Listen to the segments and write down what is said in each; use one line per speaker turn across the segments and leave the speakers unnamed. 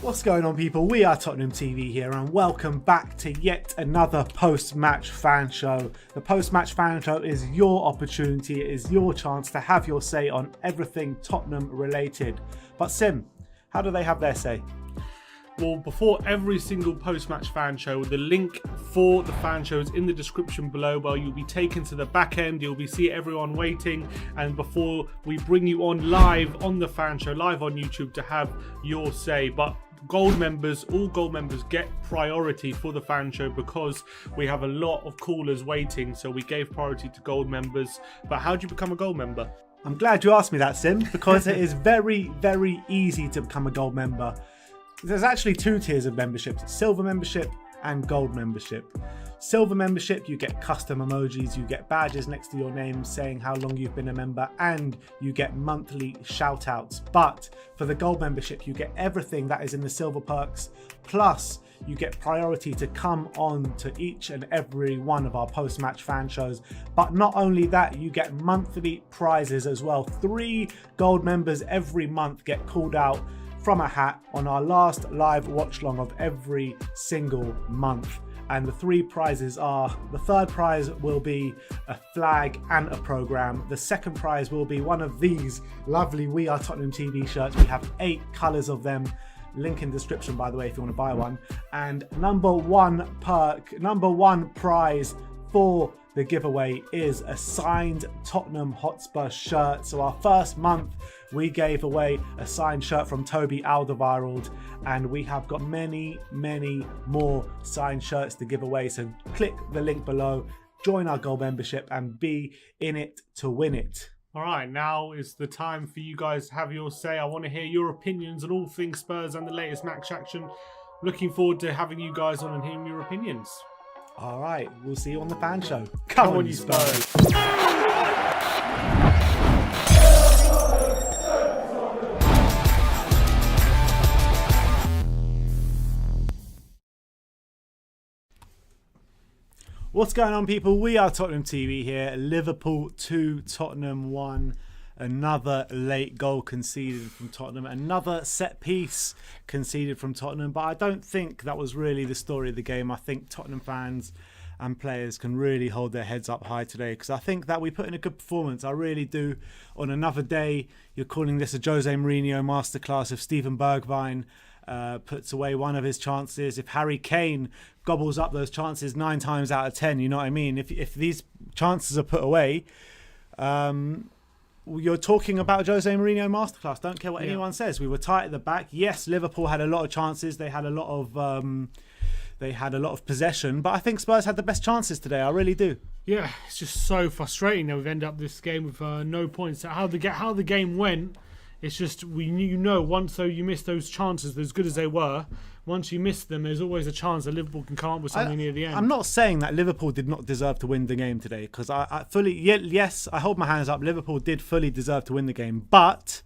What's going on, people? We are Tottenham TV here, and welcome back to yet another post-match fan show. The post-match fan show is your opportunity, it is your chance to have your say on everything Tottenham related. But Sim, how do they have their say?
Well, before every single post-match fan show, the link for the fan show is in the description below, where you'll be taken to the back end, you'll be see everyone waiting, and before we bring you on live on the fan show, live on YouTube, to have your say. But gold members, all gold members get priority for the fan show because we have a lot of callers waiting, so we gave priority to gold members. But how do you become a gold member?
I'm glad you asked me that, Sim, because it is very, very easy to become a gold member. There's actually two tiers of memberships: silver membership and gold membership. Silver membership, you get custom emojis, you get badges next to your name saying how long you've been a member, and you get monthly shout outs. But for the gold membership, you get everything that is in the silver perks, plus you get priority to come on to each and every one of our post-match fan shows. But not only that, you get monthly prizes as well. 3 gold members every month get called out from a hat on our last live watch long of every single month. And the 3 prizes are: the third prize will be a flag and a program. The second prize will be one of these lovely We Are Tottenham TV shirts. We have 8 colours of them. Link in description, by the way, if you want to buy one. And number one prize for the giveaway is a signed Tottenham Hotspur shirt. So our first month, we gave away a signed shirt from Toby Alderweireld, and we have got many, many more signed shirts to give away. So click the link below, join our gold membership, and be in it to win it.
All right, now is the time for you guys to have your say. I want to hear your opinions on all things Spurs and the latest match action. Looking forward to having you guys on and hearing your opinions.
All right, we'll see you on the fan show. Come on, you Spurs. What's going on, people? We are Tottenham TV here. Liverpool 2, Tottenham 1. Another late goal conceded from Tottenham. Another set piece conceded from Tottenham. But I don't think that was really the story of the game. I think Tottenham fans and players can really hold their heads up high today, because I think that we put in a good performance. I really do. On another day, you're calling this a Jose Mourinho masterclass. If Steven Bergwijn puts away one of his chances, if Harry Kane gobbles up those chances 9 times out of 10, you know what I mean? If these chances are put away, you're talking about Jose Mourinho masterclass. Don't care what anyone says. We were tight at the back. Yes, Liverpool had a lot of chances. They had a lot of possession, but I think Spurs had the best chances today. I really do.
Yeah, it's just so frustrating that we've ended up this game with no points. How the game went, it's just once you miss those chances, as good as they were, once you miss them, there's always a chance that Liverpool can come up with something near the end.
I'm not saying that Liverpool did not deserve to win the game today, because I hold my hands up. Liverpool did fully deserve to win the game, but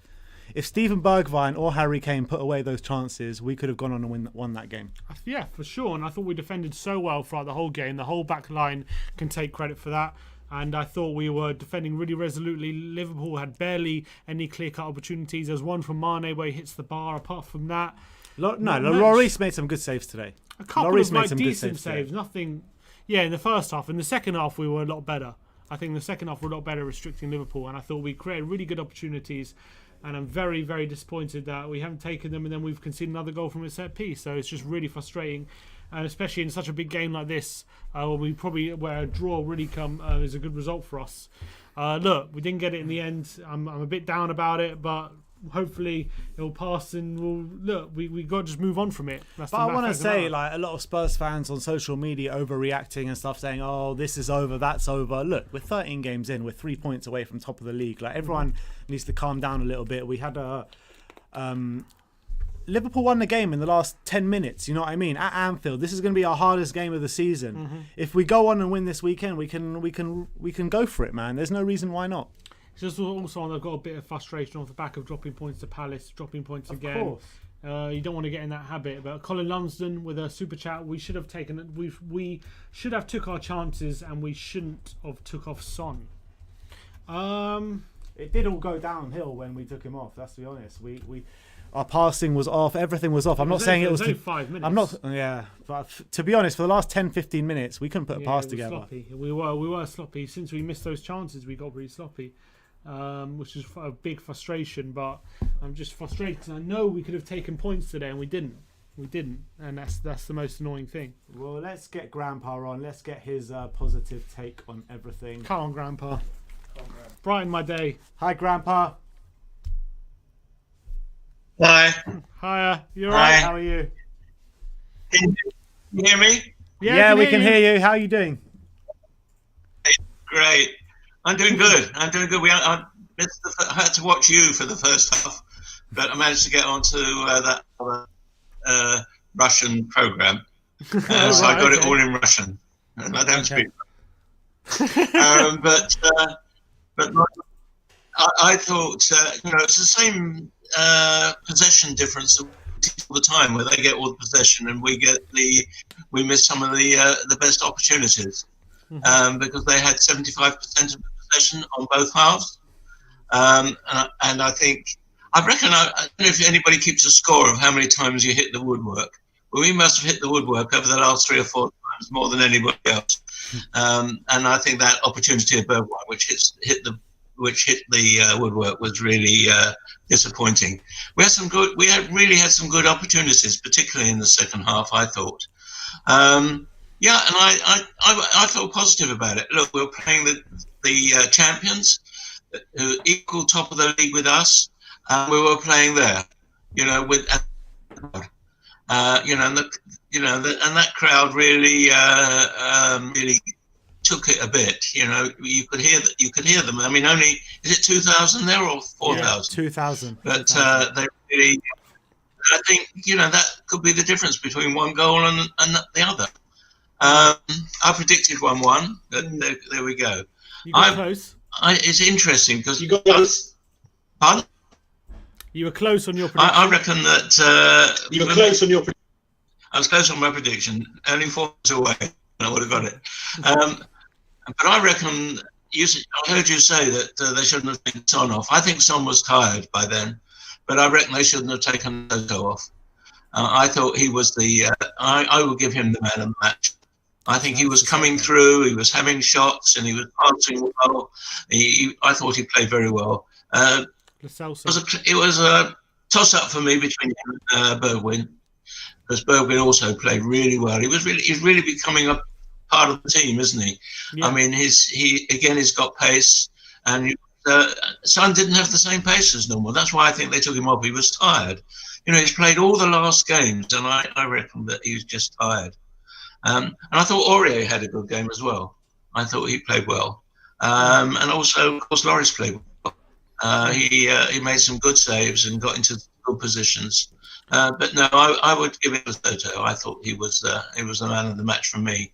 if Steven Bergwijn or Harry Kane put away those chances, we could have gone on and won that game.
Yeah, for sure. And I thought we defended so well throughout the whole game. The whole back line can take credit for that. And I thought we were defending really resolutely. Liverpool had barely any clear-cut opportunities. There's one from Mane where he hits the bar. Apart from that,
Lloris made some good saves today.
A couple of decent saves. Nothing. Yeah, in the first half. In the second half, we were a lot better. I think the second half were a lot better restricting Liverpool. And I thought we created really good opportunities. And I'm very, very disappointed that we haven't taken them, and then we've conceded another goal from a set piece. So it's just really frustrating, and especially in such a big game like this, where a draw really is a good result for us. Look, we didn't get it in the end. I'm a bit down about it, but hopefully it'll pass, and we got to just move on from it.
But I want to say, like, a lot of Spurs fans on social media overreacting and stuff, saying, "Oh, this is over, that's over." Look, we're 13 games in, we're 3 points away from top of the league. Like, everyone needs to calm down a little bit. We had Liverpool won the game in the last 10 minutes. You know what I mean? At Anfield, this is going to be our hardest game of the season. If we go on and win this weekend, we can go for it, man. There's no reason why not.
It's just also I've got a bit of frustration off the back of dropping points to Palace, dropping points again. Of course. You don't want to get in that habit. But Colin Lumsden with a super chat, we should have taken it. We should have took our chances, and we shouldn't have took off Son.
it did all go downhill when we took him off. Let's be honest. Our passing was off. Everything was off. I'm not saying it was
5 minutes.
I'm not. Yeah, but to be honest, for the last 10-15 minutes, we couldn't put a pass together.
Sloppy. We were sloppy. Since we missed those chances, we got really sloppy, which is a big frustration. But I'm just frustrated because I know we could have taken points today, and we didn't. And that's the most annoying thing.
Well, let's get Grandpa on. Let's get his positive take on everything.
Come on, Grandpa. Brighten my day.
Hi, Grandpa.
Hi.
Hiya. You alright?
How are you?
Can you hear me?
Yeah, we can hear you. How are you doing?
Great. I'm doing good. I had to watch you for the first half, but I managed to get onto that other Russian program. So I got it all in Russian. And I don't speak Russian. But I thought, it's the same possession difference all the time, where they get all the possession and we miss some of the best opportunities, because they had 75% of the possession on both halves, and I reckon I don't know if anybody keeps a score of how many times you hit the woodwork. Well, we must have hit the woodwork over the last 3 or 4 times more than anybody else, and I think that opportunity at Bergwijn, which hit the woodwork, was really disappointing. We really had some good opportunities, particularly in the second half, I thought. And I felt positive about it. Look, we were playing the champions, who equal top of the league with us, and we were playing there, and that crowd really really took it a bit. You could hear them. I mean, only, is it 2,000 there or 4,000?
Yeah, 2,000.
But they really, I think, that could be the difference between one goal and the other. I predicted 1-1, but there we go.
You got close.
It's interesting because you got close. Pardon?
You were close on your prediction.
I reckon that you were close on your prediction. I was close on my prediction, only 4 minutes away, and I would have got it. But I reckon, I heard you say that they shouldn't have taken Son off. I think Son was tired by then, but I reckon they shouldn't have taken Toto off. I thought he was I will give him the man of the match. I think he was coming through, he was having shots, and he was passing well. I thought he played very well. It was a toss-up for me between him and Bergwijn, because Bergwijn also played really well. He's really becoming a part of the team, isn't he? Yeah. I mean, he's got pace, and Son didn't have the same pace as normal. That's why I think they took him off. He was tired. He's played all the last games, and I reckon that he was just tired. And I thought Aurier had a good game as well. I thought he played well. And also, of course, Lloris played well. He made some good saves and got into good positions. But no, I would give it to Toto. I thought he was the man of the match for me.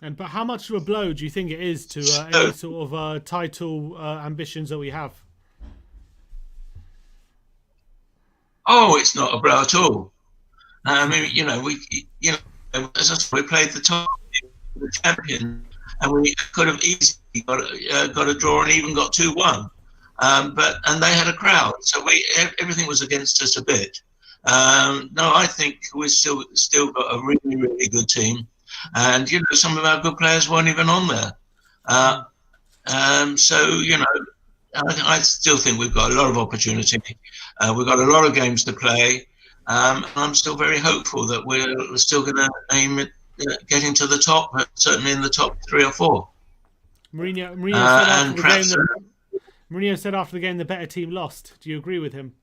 But how much of a blow do you think it is to any sort of title ambitions that we have?
Oh, it's not a blow at all. I mean, we played the top, the champion, and we could have easily got a draw and even got 2-1. And they had a crowd, so everything was against us a bit. No, I think we still got a really, really good team, and some of our good players weren't even on there. So I still think we've got a lot of opportunity. We've got a lot of games to play. I'm still very hopeful that we're still going to aim at getting to the top, certainly in the top 3 or 4.
Mourinho said after the game the better team lost. Do you agree with him?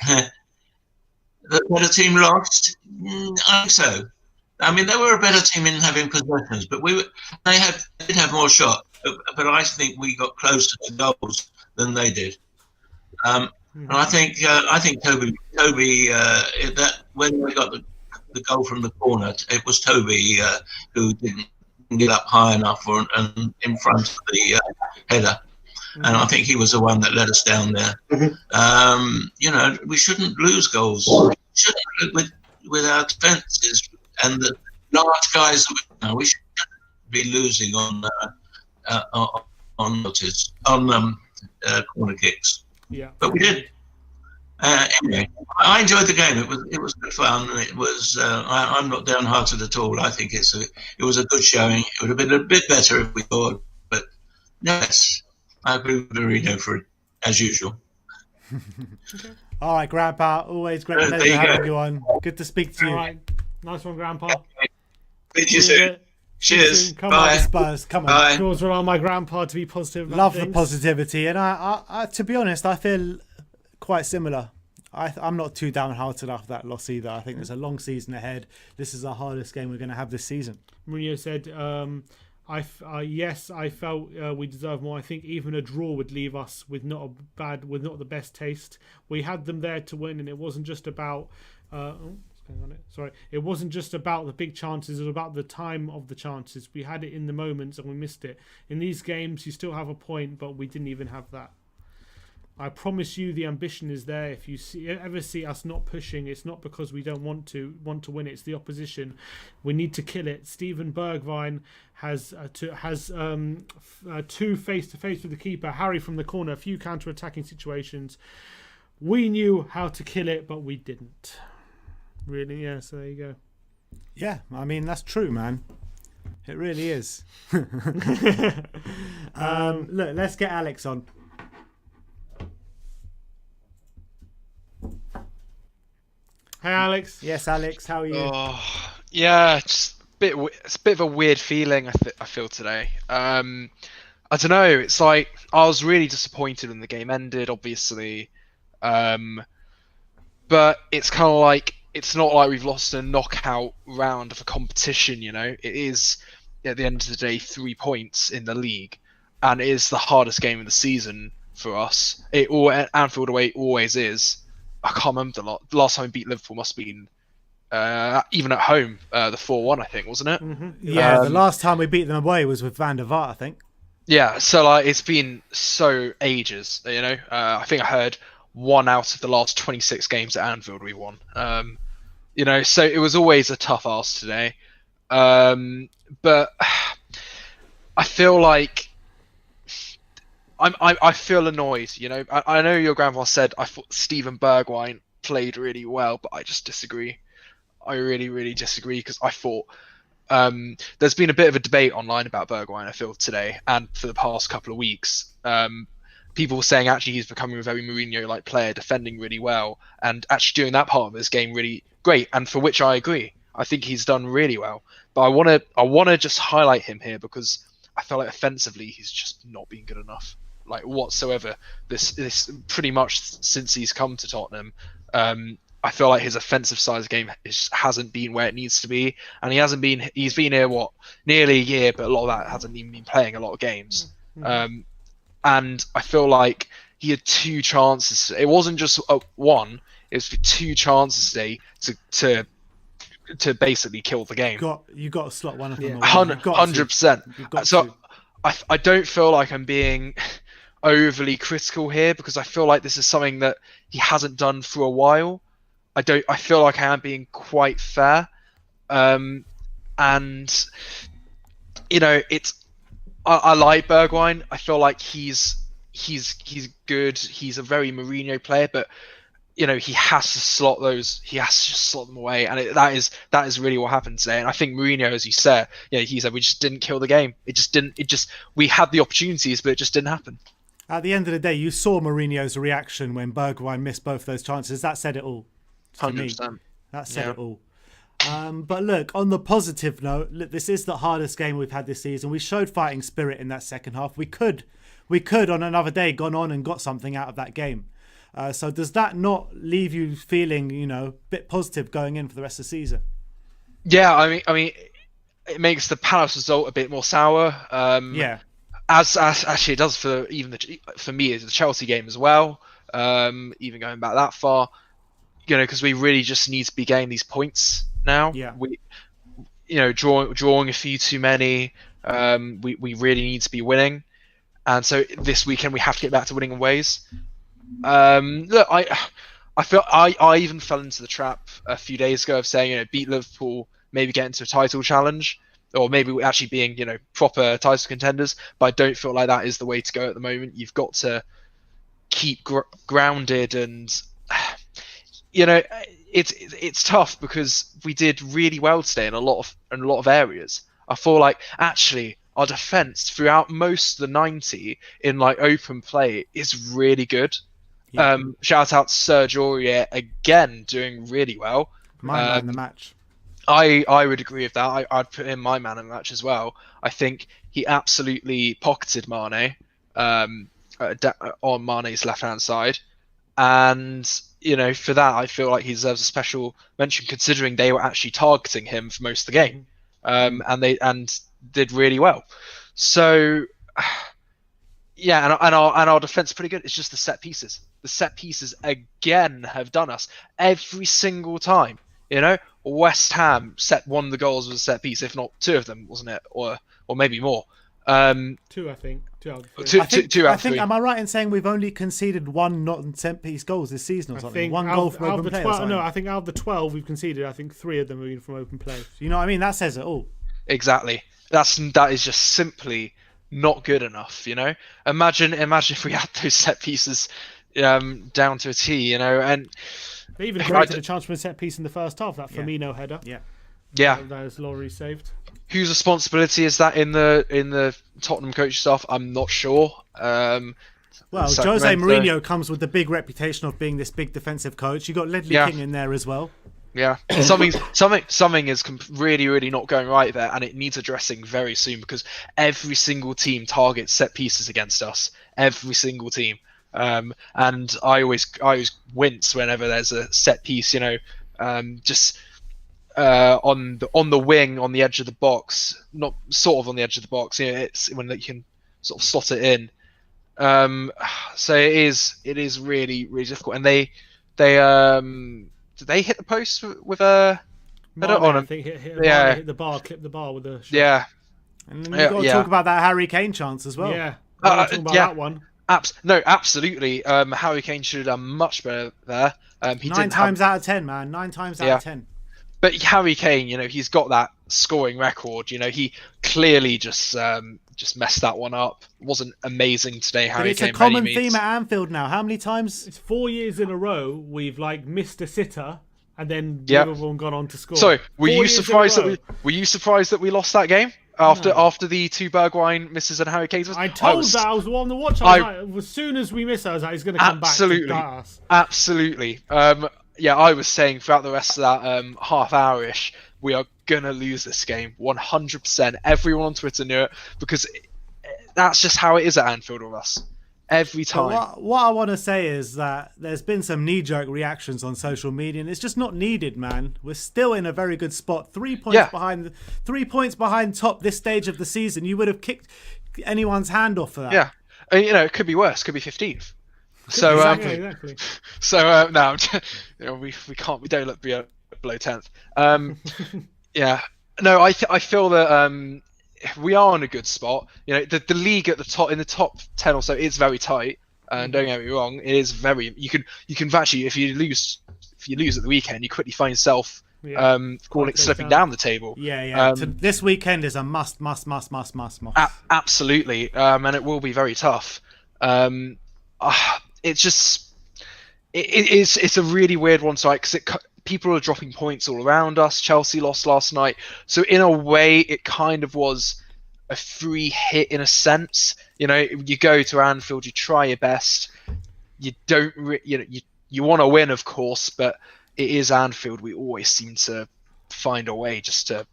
The better team lost? I think so. I mean, they were a better team in having possessions, but they did have more shots. But I think we got closer to goals than they did. And I think Toby that when we got the goal from the corner, it was Toby who didn't get up high enough and in front of the header. And I think he was the one that let us down there. We shouldn't lose goals. We shouldn't, with our defences and the large guys. We shouldn't be losing on corner kicks.
Yeah.
But we did. Anyway, I enjoyed the game. It was good fun. It was. I'm not downhearted at all. I think it was a good showing. It would have been a bit better if we scored, but yes, I agree with Marino for it as usual.
Okay.
All right, Grandpa. Always great pleasure having you on. Good to speak to you.
All right. Nice one, Grandpa.
Speak to you soon. Cheers.
Come
Bye.
on,
Spurs. Come on.
Bye.
Yours rely on my grandpa to be positive about
Love
things.
the positivity, and I, to be honest, I feel quite similar. I'm not too downhearted after that loss either. I think there's a long season ahead. This is the hardest game we're going to have this season.
Mourinho said, yes, I felt we deserve more. I think even a draw would leave us with not the best taste. We had them there to win, and it wasn't just about. It wasn't just about the big chances. It was about the time of the chances. We had it in the moments, and we missed it. In these games, you still have a point, but we didn't even have that. I promise you the ambition is there. If you ever see us not pushing, it's not because we don't want to win it. It's the opposition. We need to kill it. Steven Bergwijn has two face-to-face with the keeper. Harry from the corner. A few counter-attacking situations. We knew how to kill it, but we didn't. Really, yeah, so there you go.
Yeah, I mean, that's true, man. It really is. Look, let's get Alex on.
Hey, Alex.
Yes, Alex, how are you?
Oh, yeah, just it's a bit of a weird feeling I feel today. I don't know, it's like I was really disappointed when the game ended, obviously. But it's kind of like, it's not like we've lost a knockout round of a competition, you know. It is, at the end of the day, 3 points in the league, and it is the hardest game of the season for us. Anfield away always is. I can't remember the last time we beat Liverpool must have been even at home, the 4-1, I think, wasn't it?
Mm-hmm.
Yeah, the last time we beat them away was with Van der Vaart, I think.
Yeah, so like it's been so ages, you know. I think I heard 1 out of the last 26 games at Anfield we won. You know, so it was always a tough ask today. But I feel like I feel annoyed, you know. I know your grandpa said I thought Steven Bergwijn played really well, but I just disagree. I really, really disagree, because I thought there's been a bit of a debate online about Bergwijn, I feel, today and for the past couple of weeks. People saying actually he's becoming a very Mourinho-like player, defending really well, and actually doing that part of his game really great, and for which I agree. I think he's done really well. But I want to just highlight him here, because I feel like offensively he's just not been good enough, like whatsoever. This pretty much since he's come to Tottenham. I feel like his offensive side of the game hasn't been where it needs to be, and he's been here nearly a year, but a lot of that hasn't even been playing a lot of games.
Mm-hmm.
And I feel like he had 2 chances. It wasn't just one; it was 2 chances today to basically kill the game.
You got to slot one of them.
100%. So I don't feel like I'm being overly critical here, because I feel like this is something that he hasn't done for a while. I feel like I am being quite fair, and you know, I like Bergwijn. I feel like he's good. He's a very Mourinho player, but you know, he has to slot them away, and that is really what happened today. And I think Mourinho, as you said, he said we just didn't kill the game. We had the opportunities, but it just didn't happen.
At the end of the day, you saw Mourinho's reaction when Bergwijn missed both those chances. That said it all.
100%.
That said it all. But look, on the positive note, this is the hardest game we've had this season. We showed fighting spirit in that second half. We could on another day gone on and got something out of that game. So does that not leave you feeling, a bit positive going in for the rest of the season?
Yeah, I mean, it makes the Palace result a bit more sour.
Yeah.
As actually it does for me as the Chelsea game as well. Even going back that far, because we really just need to be getting these points now.
Yeah.
We, drawing a few too many. We really need to be winning, and so this weekend we have to get back to winning in ways. Look, I feel I even fell into the trap a few days ago of saying, beat Liverpool, maybe get into a title challenge. or maybe actually being, proper title contenders. But I don't feel like that is the way to go at the moment. You've got to keep grounded, and it's tough because we did really well today in a lot of areas. I feel like actually our defense throughout most of the 90 in like open play is really good.
Yeah.
Shout out to Serge Aurier again, doing really well.
My man of the match.
I would agree with that. I'd put him my man of the match as well. I think he absolutely pocketed Mane on Mane's left hand side, and for that I feel like he deserves a special mention considering they were actually targeting him for most of the game, and they did really well. So yeah, and our defense is pretty good. It's just the set pieces. The set pieces again have done us every single time. West Ham won the goals with a set piece, if not two of them, wasn't it, or maybe more.
Two, I think. Two out of three.
Two out of three.
Am I right in saying we've only conceded one non-set piece goals this season or something? One goal from open play.
No, I think out of the 12 we've conceded, I think 3 of them have been from open play.
You know what I mean? That says it all.
Exactly. That is just simply not good enough. Imagine if we had those set pieces down to a T. And
they even created a chance for a set piece in the first half. That Firmino header.
Yeah.
That is Laurie saved.
Whose responsibility is that in the Tottenham coaching staff? I'm not sure.
Well, Jose Mourinho comes with the big reputation of being this big defensive coach. You got Ledley King in there as well.
Yeah, something is really, really not going right there, and it needs addressing very soon because every single team targets set pieces against us. Every single team, and I always wince whenever there's a set piece. Just on the wing, on the edge of the box, not sort of on the edge of the box. It's when you can sort of slot it in. So it is really, really difficult, and they did they hit the post with a
header on him? I think hit the bar, clipped the bar with a shot.
Yeah.
And then you've got to talk about that Harry Kane chance as well.
Yeah. Talk about that one.
No, absolutely. Harry Kane should have done much better there. He
9 times out of 10, man. 9 times out of 10.
But Harry Kane, he's got that scoring record. He clearly just messed that one up. It wasn't amazing today, Harry Kane.
It's a common theme at Anfield now. How many times?
It's 4 years in a row we've missed a sitter and then Liverpool gone on to score.
Sorry, were you surprised that we lost that game after the 2 Bergwijn misses and Harry Kane's?
I was on the watch. As soon as we miss, I was like, he's going to come back.
Absolutely. I was saying throughout the rest of that half hour-ish, we are going to lose this game 100%. Everyone on Twitter knew it because that's just how it is at Anfield with us. Every time.
What I want to say is that there's been some knee-jerk reactions on social media, and it's just not needed, man. We're still in a very good spot. 3 points behind. 3 points behind top this stage of the season. You would have kicked anyone's hand off for that.
Yeah, it could be worse. It could be 15th. So
exactly.
So no, we can't. We don't look below 10th. Yeah. No, I feel that we are in a good spot. The league at the top, in the top 10 or so, is very tight. And don't get me wrong, it is very. You can actually, if you lose at the weekend, you quickly find yourself slipping down the table.
Yeah. This weekend is a must.
Absolutely, and it will be very tough. It's a really weird one, because people are dropping points all around us. Chelsea lost last night, so in a way, it kind of was a free hit in a sense. You go to Anfield, you try your best. You don't, you want to win, of course, but it is Anfield. We always seem to find a way just to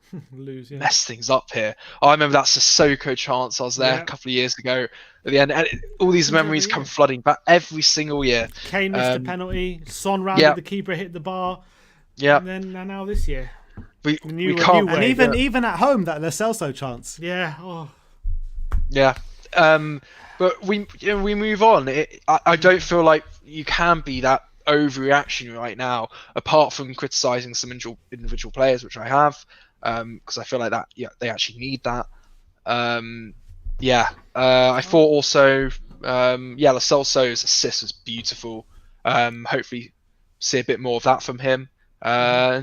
mess things up here. I remember that Sissoko chance. I was there a couple of years ago at the end, and all these memories come flooding back every single year.
Kane missed a penalty. Son rounded the keeper, hit the bar.
Yeah.
And then now this year,
we can't.
And even at home, that Lo Celso chance.
Yeah. Oh.
Yeah. But we move on. I don't feel like you can be that overreaction right now, apart from criticising some individual players, which I have, because I feel like that. Yeah, they actually need that. I thought also, Lo Celso's assist was beautiful. Hopefully, see a bit more of that from him.
All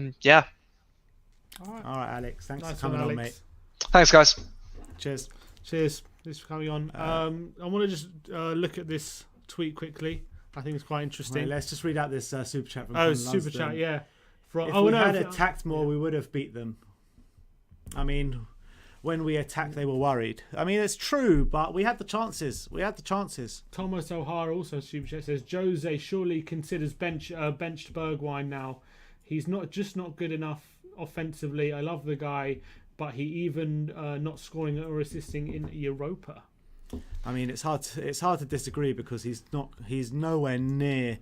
right, Alex. Thanks for coming on, mate.
Thanks, guys.
Cheers.
Cheers. Thanks for coming on. I want to just look at this tweet quickly. I think it's quite interesting.
Right, let's just read out this super chat from
super chat, yeah.
If we had attacked more, we would have beat them. I mean, when we attacked, they were worried. I mean, it's true, but we had the chances.
Thomas O'Hara also super chat says Jose surely considers benched Bergwijn now. He's not good enough offensively. I love the guy, but he even not scoring or assisting in Europa.
I mean, it's hard to disagree because he's nowhere near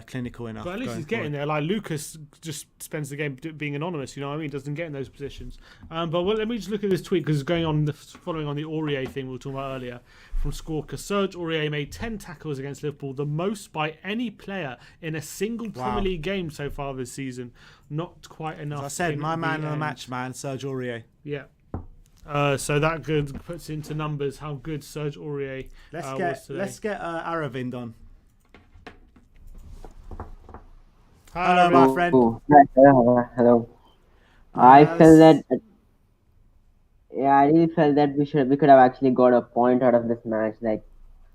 clinical enough.
But at least he's getting there. Like Lucas just spends the game being anonymous. You know what I mean? Doesn't get in those positions. Let me just look at this tweet because it's following on the Aurier thing we were talking about earlier from Squawker. Serge Aurier made 10 tackles against Liverpool, the most by any player in a single Premier League game so far this season. Not quite enough.
As I said, my man of the match, man, Serge Aurier.
Yeah. So that puts into numbers how good Serge Aurier was today.
Let's get Aravind on.
Hello,
my friend.
Hello. I felt that. Yeah, I really felt that we could have actually got a point out of this match. Like,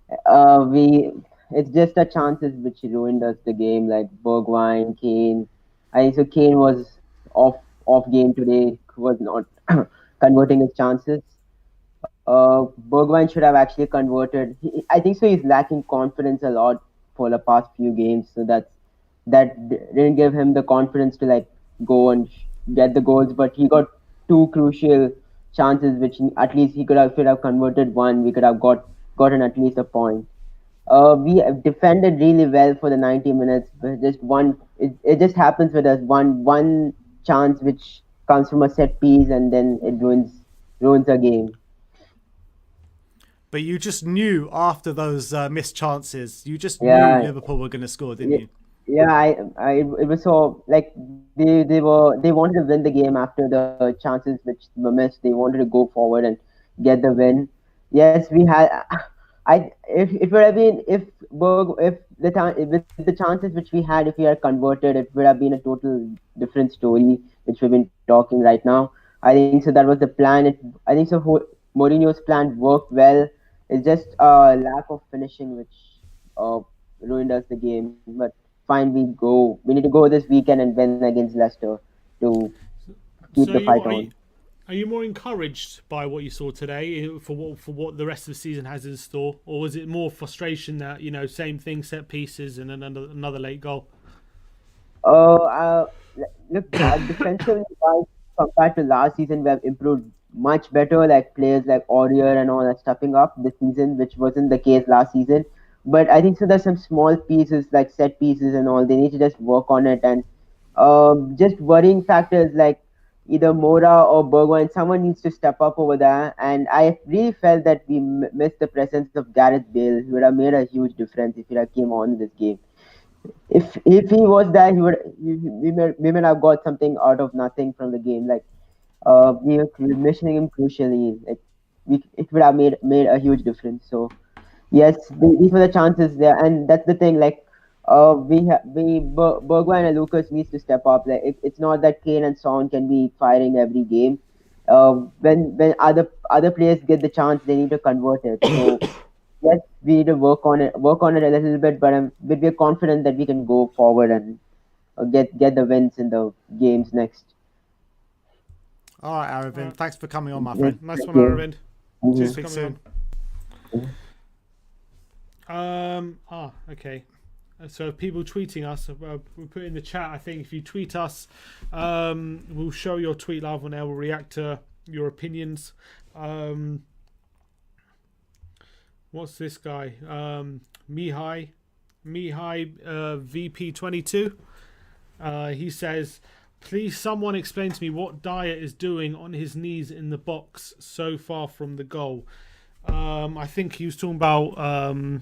it's just the chances which ruined us the game. Like Bergwijn, Kane. I think so. Kane was off game today. Was not converting his chances. Bergwijn should have actually converted. I think so. He's lacking confidence a lot for the past few games. So that didn't give him the confidence to like go and get the goals. But he got two crucial chances, which at least he could have converted one. We could have gotten at least a point. We defended really well for the 90 minutes. But it just happens with us. One chance which comes from a set piece, and then it ruins a game.
But you just knew after those missed chances, you just knew Liverpool were going to score, didn't you?
Yeah, it was so like they wanted to win the game after the chances which were missed. They wanted to go forward and get the win. Yes, we had. If it would have been with the chances which we had, if we had converted, it would have been a total different story, which we've been talking right now. I think so. That was the plan. I think so. Mourinho's plan worked well. It's just a lack of finishing which ruined us the game. But fine, we need to go this weekend and win against Leicester to keep the fight on.
Are you more encouraged by what you saw today for what the rest of the season has in store, or was it more frustration that same thing, set pieces and another late goal?
Look, defensively compared to last season, we have improved much better. Like players like Aurier and all are stepping up this season, which wasn't the case last season. But I think so. There's some small pieces like set pieces and all. They need to just work on it, and just worrying factors like either Mora or Bergwijn, someone needs to step up over there. And I really felt that we missed the presence of Gareth Bale. He would have made a huge difference if he had came on in this game. If he was there, we may have got something out of nothing from the game. Like we were missing him crucially. Like it would have made a huge difference. So yes, these were the chances there, and that's the thing. Like Bergwijn and Lucas needs to step up. Like it's not that Kane and Son can be firing every game. When other players get the chance, they need to convert it. So yes, we need to work on it a little bit, but we're confident that we can go forward and get the wins in the games next.
All right, Aravind, thanks for coming on, my friend.
Nice one, Aravind.
Cheers, speak soon.
Okay. So people tweeting us, we put in the chat. I think if you tweet us, we'll show your tweet live on air. We'll react to your opinions. What's this guy? Mihai VP22. He says, please someone explain to me what Dyer is doing on his knees in the box so far from the goal. I think he was talking about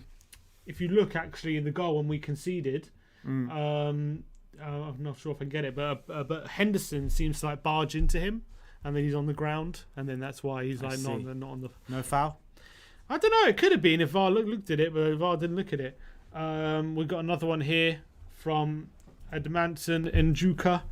if you look actually in the goal when we conceded, I'm not sure if I can get it, but Henderson seems to like barge into him, and then he's on the ground, and then that's why he's like not on the.
No foul.
I don't know. It could have been if VAR looked at it, but VAR didn't look at it. We've got another one here from Admanson Njuka.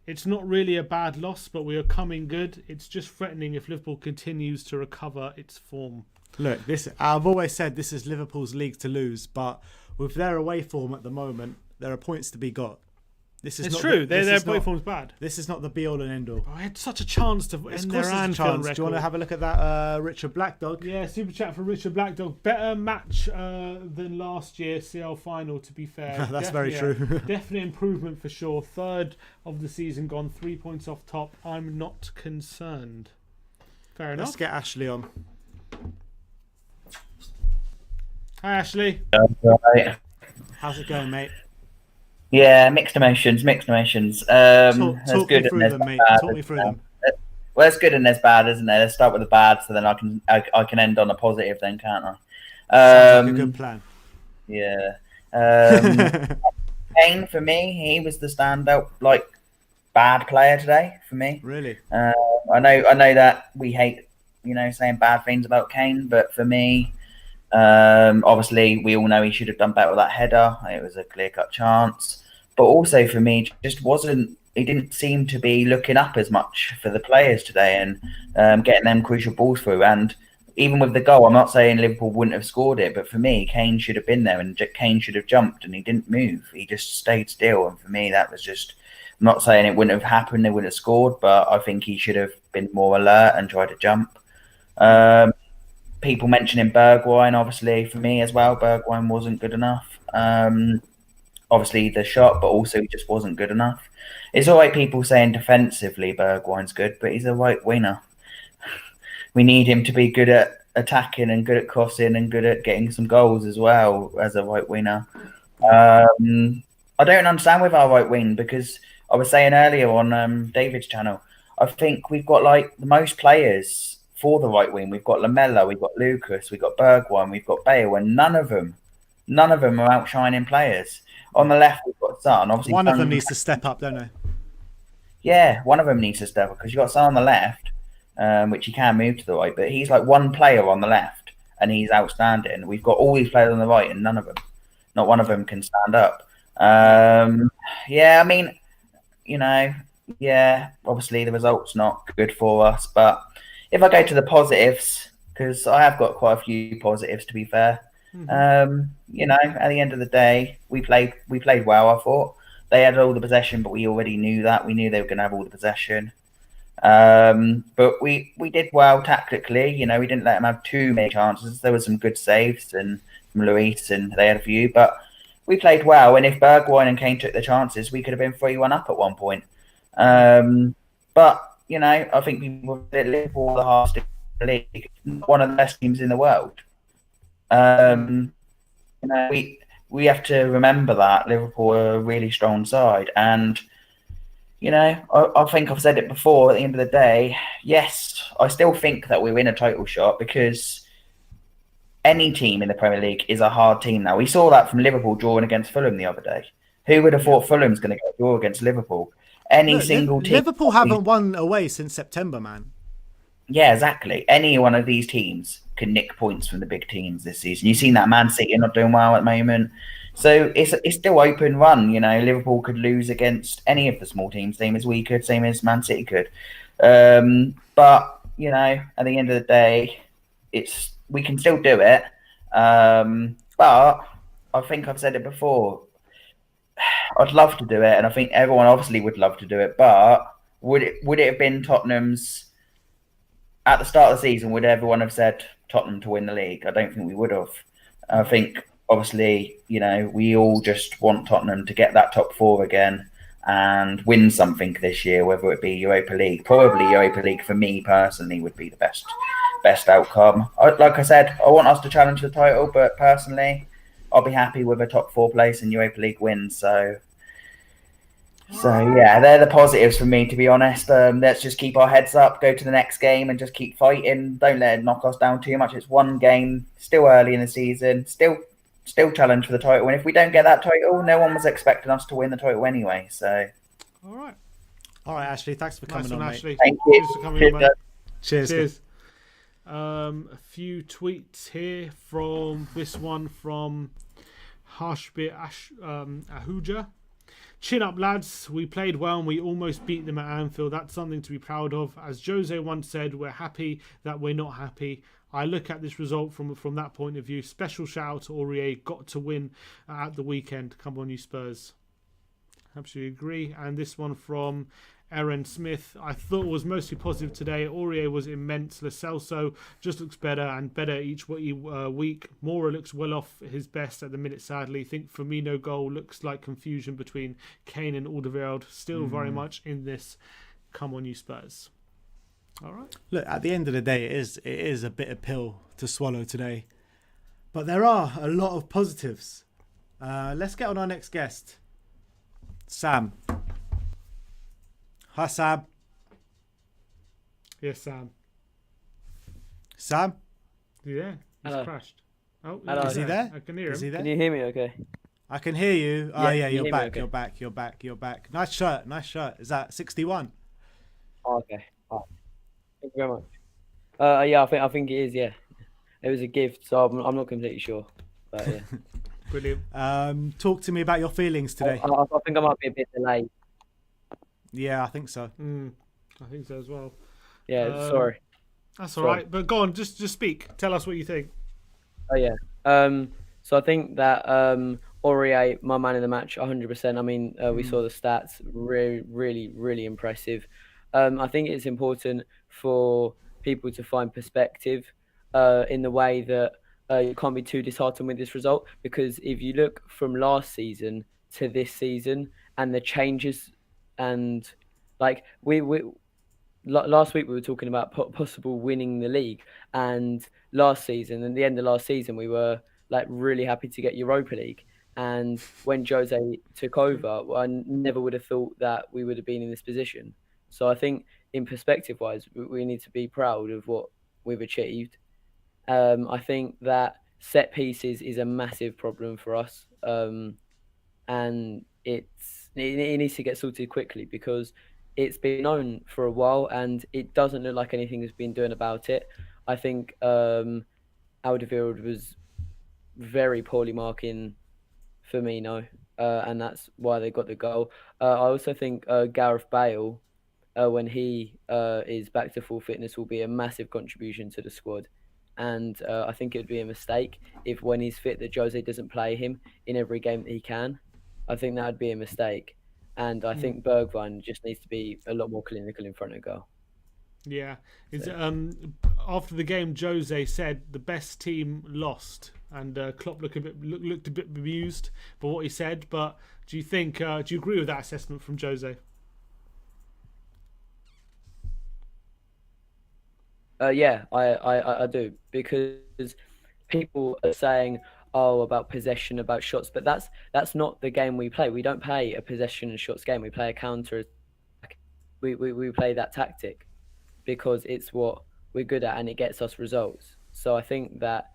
It's not really a bad loss, but we are coming good. It's just threatening if Liverpool continues to recover its form.
Look, I've always said this is Liverpool's league to lose, but with their away form at the moment, there are points to be got.
It's true. Their away form's bad.
This is not the be-all and end-all.
I had such a chance to end their Anfield record.
Do you want to have a look at that Richard Blackdog?
Yeah, super chat for Richard Blackdog. Better match than last year's CL final, to be fair.
That's very true.
Definite improvement for sure. Third of the season gone, 3 points off top. I'm not concerned. Fair enough.
Let's get Ashley on.
Hi, Ashley.
Right.
How's it going, mate?
Yeah, mixed emotions.
Talk
There's good
me through
and
them,
there's
mate.
bad.
Talk me through them.
Well, there's good and there's bad, isn't there? Let's start with the bad, so then I can end on a positive, then, can't I?
Sounds like a good plan.
Yeah. Kane, for me, he was the standout, bad player today for me.
Really?
I know that we hate, saying bad things about Kane, but for me, obviously we all know he should have done better with that header. It was a clear-cut chance. But also for me, he didn't seem to be looking up as much for the players today and getting them crucial balls through. And even with the goal, I'm not saying Liverpool wouldn't have scored it, but for me, Kane should have been there and Kane should have jumped, and he didn't move. He just stayed still. And for me, that was just, I'm not saying it wouldn't have happened, they wouldn't have scored, but I think he should have been more alert and tried to jump. People mentioning Bergwijn, obviously, for me as well, Bergwijn wasn't good enough. Obviously the shot, but also he just wasn't good enough. It's all right people saying defensively Bergwijn's good, but he's a right winger. We need him to be good at attacking and good at crossing and good at getting some goals as well as a right winger. I don't understand with our right wing, because I was saying earlier on David's channel, I think we've got the most players for the right wing. We've got Lamella, we've got Lucas, we've got Bergwijn, we've got Bale, and none of them are outshining players. On the left, we've got Son. Obviously,
one of them needs to step up, don't they?
Yeah, one of them needs to step up, because you've got Son on the left, which he can move to the right, but he's one player on the left, and he's outstanding. We've got all these players on the right, and not one of them can stand up. Obviously the result's not good for us, but if I go to the positives, because I have got quite a few positives, to be fair. At the end of the day, we played well, I thought. They had all the possession, but we already knew that. We knew they were going to have all the possession. But we did well tactically. We didn't let them have too many chances. There were some good saves and from Luis, and they had a few. But we played well, and if Bergwijn and Kane took the chances, we could have been 3-1 up at one point. But I think people at Liverpool, the hardest in the league, one of the best teams in the world. We have to remember that Liverpool are a really strong side, and I think I've said it before. At the end of the day, yes, I still think that we win a title shot, because any team in the Premier League is a hard team now. We saw that from Liverpool drawing against Fulham the other day. Who would have thought Fulham's going to get a draw against Liverpool? Single team.
Liverpool haven't won away since September, man.
Yeah, exactly. Any one of these teams can nick points from the big teams this season. You've seen that Man City are not doing well at the moment. So it's still open run. Liverpool could lose against any of the small teams, same as we could, same as Man City could. But, at the end of the day, we can still do it. But I think I've said it before. I'd love to do it, and I think everyone obviously would love to do it, but would it have been Tottenham's at the start of the season? Would everyone have said Tottenham to win the league? I don't think we would have. I think obviously, we all just want Tottenham to get that top four again and win something this year, whether it be Europa League. Probably Europa League for me personally would be the best outcome. Like I said, I want us to challenge the title, but personally, I'll be happy with a top four place in Europa League win. So yeah, they're the positives for me, to be honest. Let's just keep our heads up, go to the next game, and just keep fighting. Don't let it knock us down too much. It's one game, still early in the season, still challenge for the title. And if we don't get that title, no one was expecting us to win the title anyway. So,
all right,
Ashley. Thanks for coming on,
Ashley.
mate.
Thank you.
Cheers for coming on, mate.
Cheers.
A few tweets here from this one from Harshbir Ahuja. Chin up, lads. We played well and we almost beat them at Anfield. That's something to be proud of. As Jose once said, we're happy that we're not happy. I look at this result from that point of view. Special shout out to Aurier. Got to win at the weekend. Come on, you Spurs. Absolutely agree. And this one from Aaron Smith. I thought was mostly positive today. Aurier was immense. Lo Celso just looks better and better each week. Mora looks well off his best at the minute, sadly. I think Firmino goal looks like confusion between Kane and Alderweireld. Still very much in this. Come on, you Spurs. All right.
Look, at the end of the day, it is a bitter pill to swallow today. But there are a lot of positives. Let's get on our next guest. Sam. Hi, Sam.
Yes, Sam.
Sam?
Yeah, he's
Hello.
crashed. Oh,
Hello.
Is he there?
I can hear him.
Is he there?
Can you hear me okay?
I can hear you. Oh,
Yeah,
yeah,
can you
you're
hear me
back,
okay?
you're back. Nice shirt. Is that 61?
Oh, okay. Oh, thank you very much. Yeah, I think it is. Yeah, it was a gift, so I'm not completely sure, but yeah.
Brilliant.
Talk to me about your feelings today.
I think I might be a bit delayed.
Yeah, I think so.
I think so as well.
Yeah, sorry.
That's all right. But go on, just speak. Tell us what you think.
Oh yeah. So I think that Aurier, my man in the match, 100%. I mean, we saw the stats. Really impressive. I think it's important for people to find perspective in the way that you can't be too disheartened with this result, because if you look from last season to this season and the changes, and like last week we were talking about possible winning the league, and last season, and the end of last season, we were like really happy to get Europa League. And when Jose took over, I never would have thought that we would have been in this position. So I think in perspective wise, we need to be proud of what we've achieved. I think that set pieces is a massive problem for us. And it needs to get sorted quickly, because it's been known for a while and it doesn't look like anything has been doing about it. I think Alderweireld was very poorly marking Firmino, and that's why they got the goal. I also think Gareth Bale, when he is back to full fitness, will be a massive contribution to the squad. And I think it would be a mistake if, when he's fit, that Jose doesn't play him in every game that he can. I think that would be a mistake. And I think Bergwijn just needs to be a lot more clinical in front of goal.
Yeah. After the game, Jose said the best team lost, and Klopp looked a bit bemused by what he said. But do you agree with that assessment from Jose?
Yeah, I do, because people are saying, oh, about possession, about shots, but that's not the game we play. We don't play a possession and shots game. We play a counter. We play that tactic because it's what we're good at and it gets us results. So I think that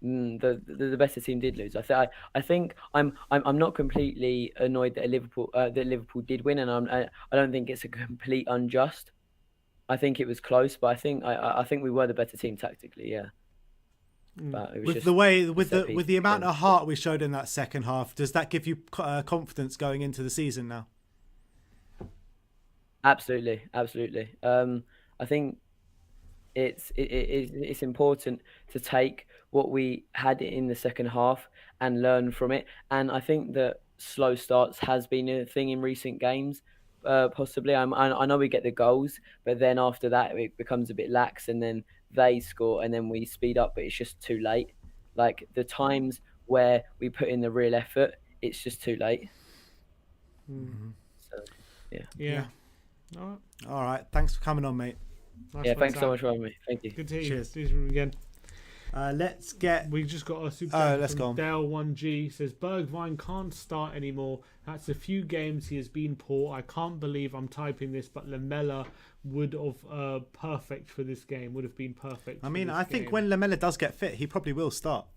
the better team did lose. I think I'm not completely annoyed that Liverpool did win, and I don't think it's a complete unjust. I think it was close, but I think we were the better team tactically. Yeah. But it was
with the amount of heart we showed in that second half, does that give you confidence going into the season now?
Absolutely. I think it's important to take what we had in the second half and learn from it. And I think that slow starts has been a thing in recent games. Possibly, I know we get the goals, but then after that it becomes a bit lax, and then they score, and then we speed up, but it's just too late. Like the times where we put in the real effort, it's just too late.
Mm-hmm.
So,
yeah.
All right. Thanks for coming on, mate.
Nice thanks so much for having me. Thank you.
Good to hear you.
Cheers.
See you again.
We
just got a super chat
let's
from
go on.
Dale1G. Says Bergwijn can't start anymore. That's a few games he has been poor. I can't believe I'm typing this, but Lamela would have perfect for this game. Would have been perfect.
I mean, I think when Lamela does get fit, he probably will start.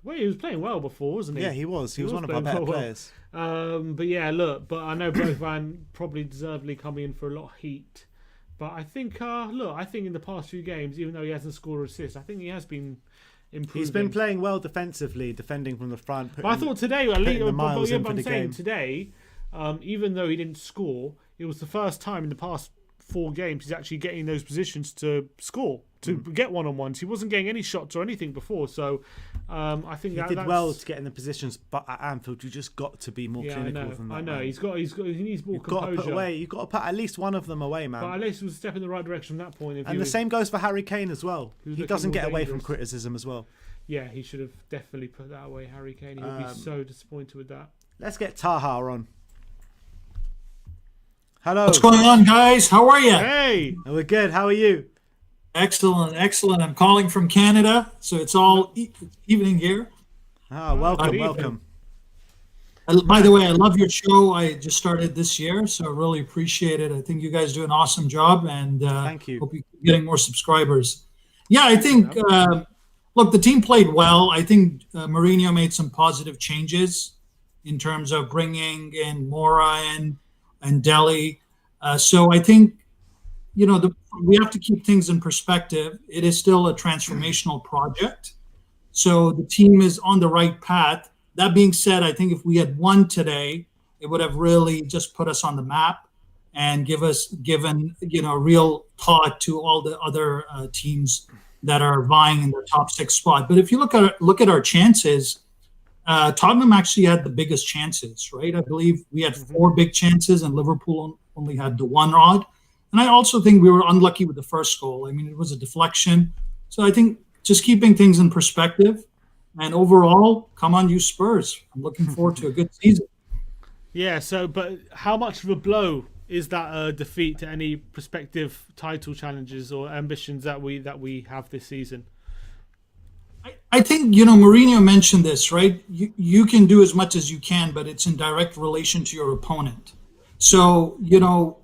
Well, he was playing well before, wasn't he?
Yeah, he was. He was one of our better players.
But yeah, but I know Bergwijn probably deservedly coming in for a lot of heat. But I think, I think in the past few games, even though he hasn't scored or assist, I think he has been improving.
He's been playing well defensively, defending from the front.
But I thought today, today, even though he didn't score, it was the first time in the past 4 games he's actually getting those positions to score, to get one-on-ones. He wasn't getting any shots or anything before, so I think
he did well to get in the positions. But at Anfield, you just got to be more clinical than that.
I know.
Man.
He needs more composure.
You've got to put away. You've got to put at least one of them away, man.
But at least it was a step in the right direction from that point of view.
And the same goes for Harry Kane as well. He doesn't get away from
dangerous.
criticism as well.
Yeah, he should have definitely put that away, Harry Kane. He would be so disappointed with that.
Let's get Taha on. Hello.
What's going on, guys? How are you?
Hey!
We're good. How are you?
Excellent, excellent. I'm calling from Canada, so it's all evening here.
Welcome.
By the way, I love your show. I just started this year, so I really appreciate it. I think you guys do an awesome job, and
thank you.
Hope you keep getting more subscribers. Yeah, I think, look, the team played well. I think Mourinho made some positive changes in terms of bringing in Mora and Delhi. So I think, we have to keep things in perspective. It is still a transformational project. So the team is on the right path. That being said, I think if we had won today, it would have really just put us on the map and given real thought to all the other teams that are vying in the top 6 spot. But if you look at our chances, Tottenham actually had the biggest chances, right? I believe we had 4 big chances and Liverpool only had the 1 odd. And I also think we were unlucky with the first goal. I mean, it was a deflection. So I think just keeping things in perspective, and overall, come on, you Spurs. I'm looking forward to a good season.
Yeah, but how much of a blow is that defeat to any prospective title challenges or ambitions that we have this season?
I think, Mourinho mentioned this, right? You can do as much as you can, but it's in direct relation to your opponent. So,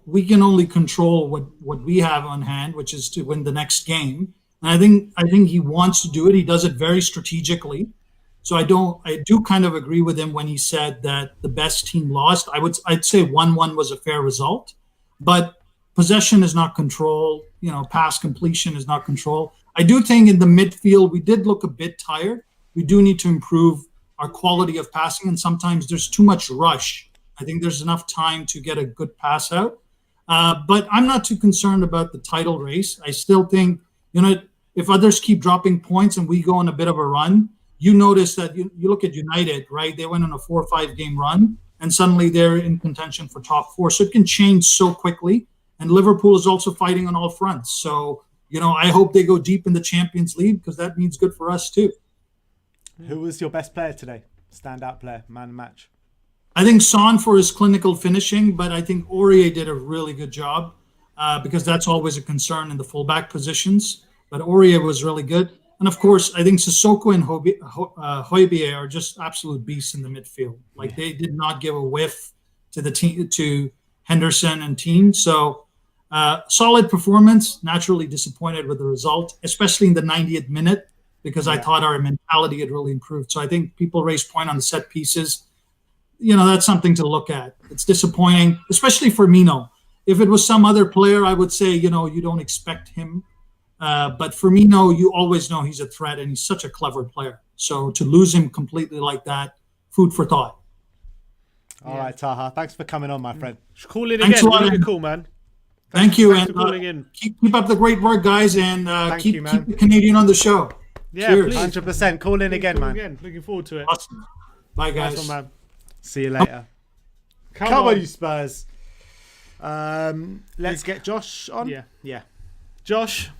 we can only control what we have on hand, which is to win the next game. And I think he wants to do it. He does it very strategically. So I do kind of agree with him when he said that the best team lost. I'd say 1-1 was a fair result, but possession is not control. Pass completion is not control. I do think in the midfield, we did look a bit tired. We do need to improve our quality of passing. And sometimes there's too much rush. I think there's enough time to get a good pass out. But I'm not too concerned about the title race. I still think, if others keep dropping points and we go on a bit of a run, you notice that you look at United, right? They went on a 4 or 5 game run and suddenly they're in contention for top 4. So it can change so quickly. And Liverpool is also fighting on all fronts. So, I hope they go deep in the Champions League because that means good for us too.
Who was your best player today? Standout player, man of the match?
I think Son for his clinical finishing, but I think Aurier did a really good job because that's always a concern in the fullback positions. But Aurier was really good. And of course, I think Sissoko and Højbjerg are just absolute beasts in the midfield. Like they did not give a whiff to the team, to Henderson and team. So solid performance, naturally disappointed with the result, especially in the 90th minute, because I thought our mentality had really improved. So I think people raised point on the set pieces. That's something to look at. It's disappointing, especially for Firmino. If it was some other player, I would say, you don't expect him. But Firmino, you always know he's a threat and he's such a clever player. So to lose him completely like that, food for thought.
All right, Taha. Thanks for coming on, my friend.
Call in again. Really cool, man.
Thank you.
Thanks for calling in.
Keep up the great work, guys, and keep the Canadian on the show.
Yeah,
cheers.
please.
100%. Call in again, man.
Again. Looking forward to it.
Awesome. Bye, guys.
Nice one, man.
See you later. Come on, you Spurs. Let's get Josh on.
Yeah. Josh.